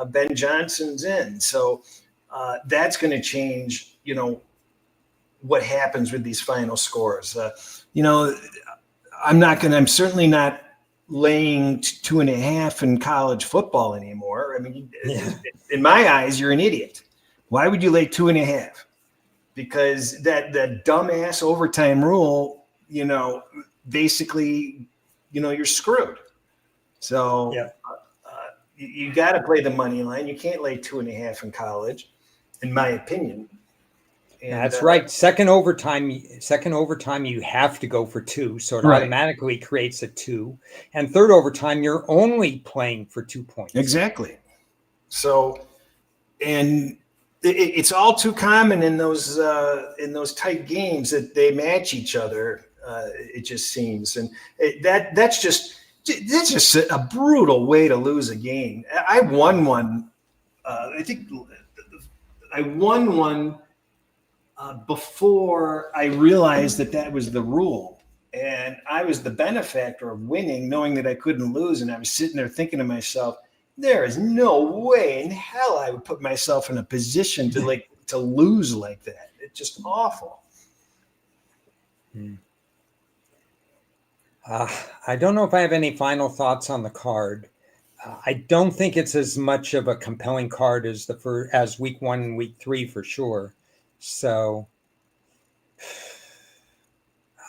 Speaker 1: Ben Johnsons in. So that's going to change, what happens with these final scores. I'm certainly not laying 2.5 in college football anymore. I mean, in my eyes, you're an idiot. Why would you lay 2.5? Because that dumbass overtime rule, basically, you're screwed. So you got to play the money line. You can't lay 2.5 in college, in my opinion. And,
Speaker 2: that's right. Second overtime, you have to go for 2. So it automatically creates a 2. And third overtime, you're only playing for 2 points.
Speaker 1: Exactly. So, and it's all too common in those tight games that they match each other. It just seems, and that's just a brutal way to lose a game. I won one. I think I won one before I realized that was the rule, and I was the benefactor of winning, knowing that I couldn't lose. And I was sitting there thinking to myself, there is no way in hell I would put myself in a position to lose like that. It's just awful.
Speaker 2: I don't know if I have any final thoughts on the card. I don't think it's as much of a compelling card as week 1 and week 3 for sure. So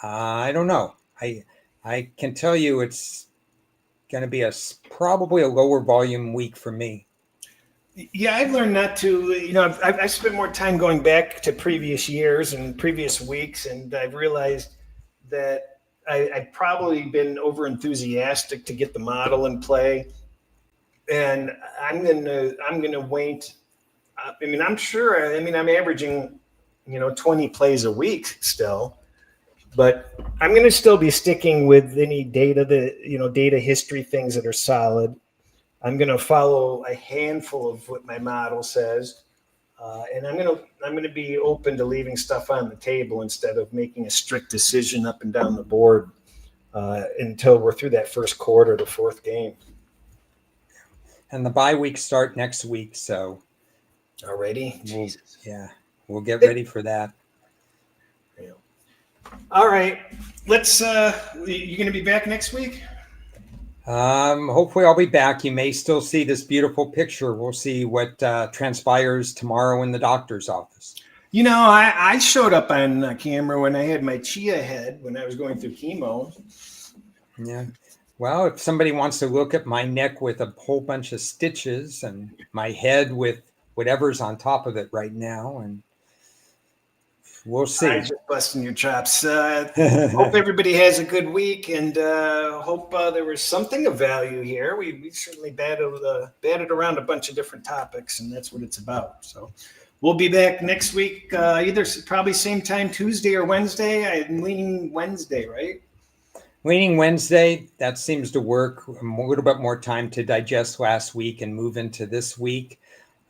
Speaker 2: I don't know. I can tell you it's going to be probably a lower volume week for me.
Speaker 1: Yeah, I've learned not to. I've spent more time going back to previous years and previous weeks, and I've realized that I've probably been over enthusiastic to get the model in play, and I'm gonna wait. I mean, I'm sure. I mean, I'm averaging 20 plays a week still, but I'm going to still be sticking with any data data history things that are solid. I'm going to follow a handful of what my model says, and I'm going to be open to leaving stuff on the table instead of making a strict decision up and down the board until we're through that first quarter, the fourth game.
Speaker 2: And the bye weeks start next week, so
Speaker 1: already, Jesus.
Speaker 2: We'll get ready for that.
Speaker 1: Yeah. All right, let's. You going to be back next week?
Speaker 2: Hopefully I'll be back. You may still see this beautiful picture. We'll see what transpires tomorrow in the doctor's office.
Speaker 1: I showed up on camera when I had my chia head when I was going through chemo.
Speaker 2: Yeah. Well, if somebody wants to look at my neck with a whole bunch of stitches and my head with whatever's on top of it right now, and We'll see.
Speaker 1: I'm just busting your chops. Hope everybody has a good week, and hope there was something of value here. We certainly batted around a bunch of different topics, and that's what it's about. So we'll be back next week, either probably same time, Tuesday or Wednesday. I'm leaning Wednesday, right?
Speaker 2: Leaning Wednesday, that seems to work. A little bit more time to digest last week and move into this week.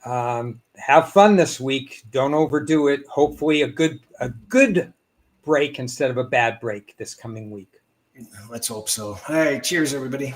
Speaker 2: Have fun this week. Don't overdo it. Hopefully a good break instead of a bad break this coming week.
Speaker 1: Let's hope so. All right. Cheers, everybody.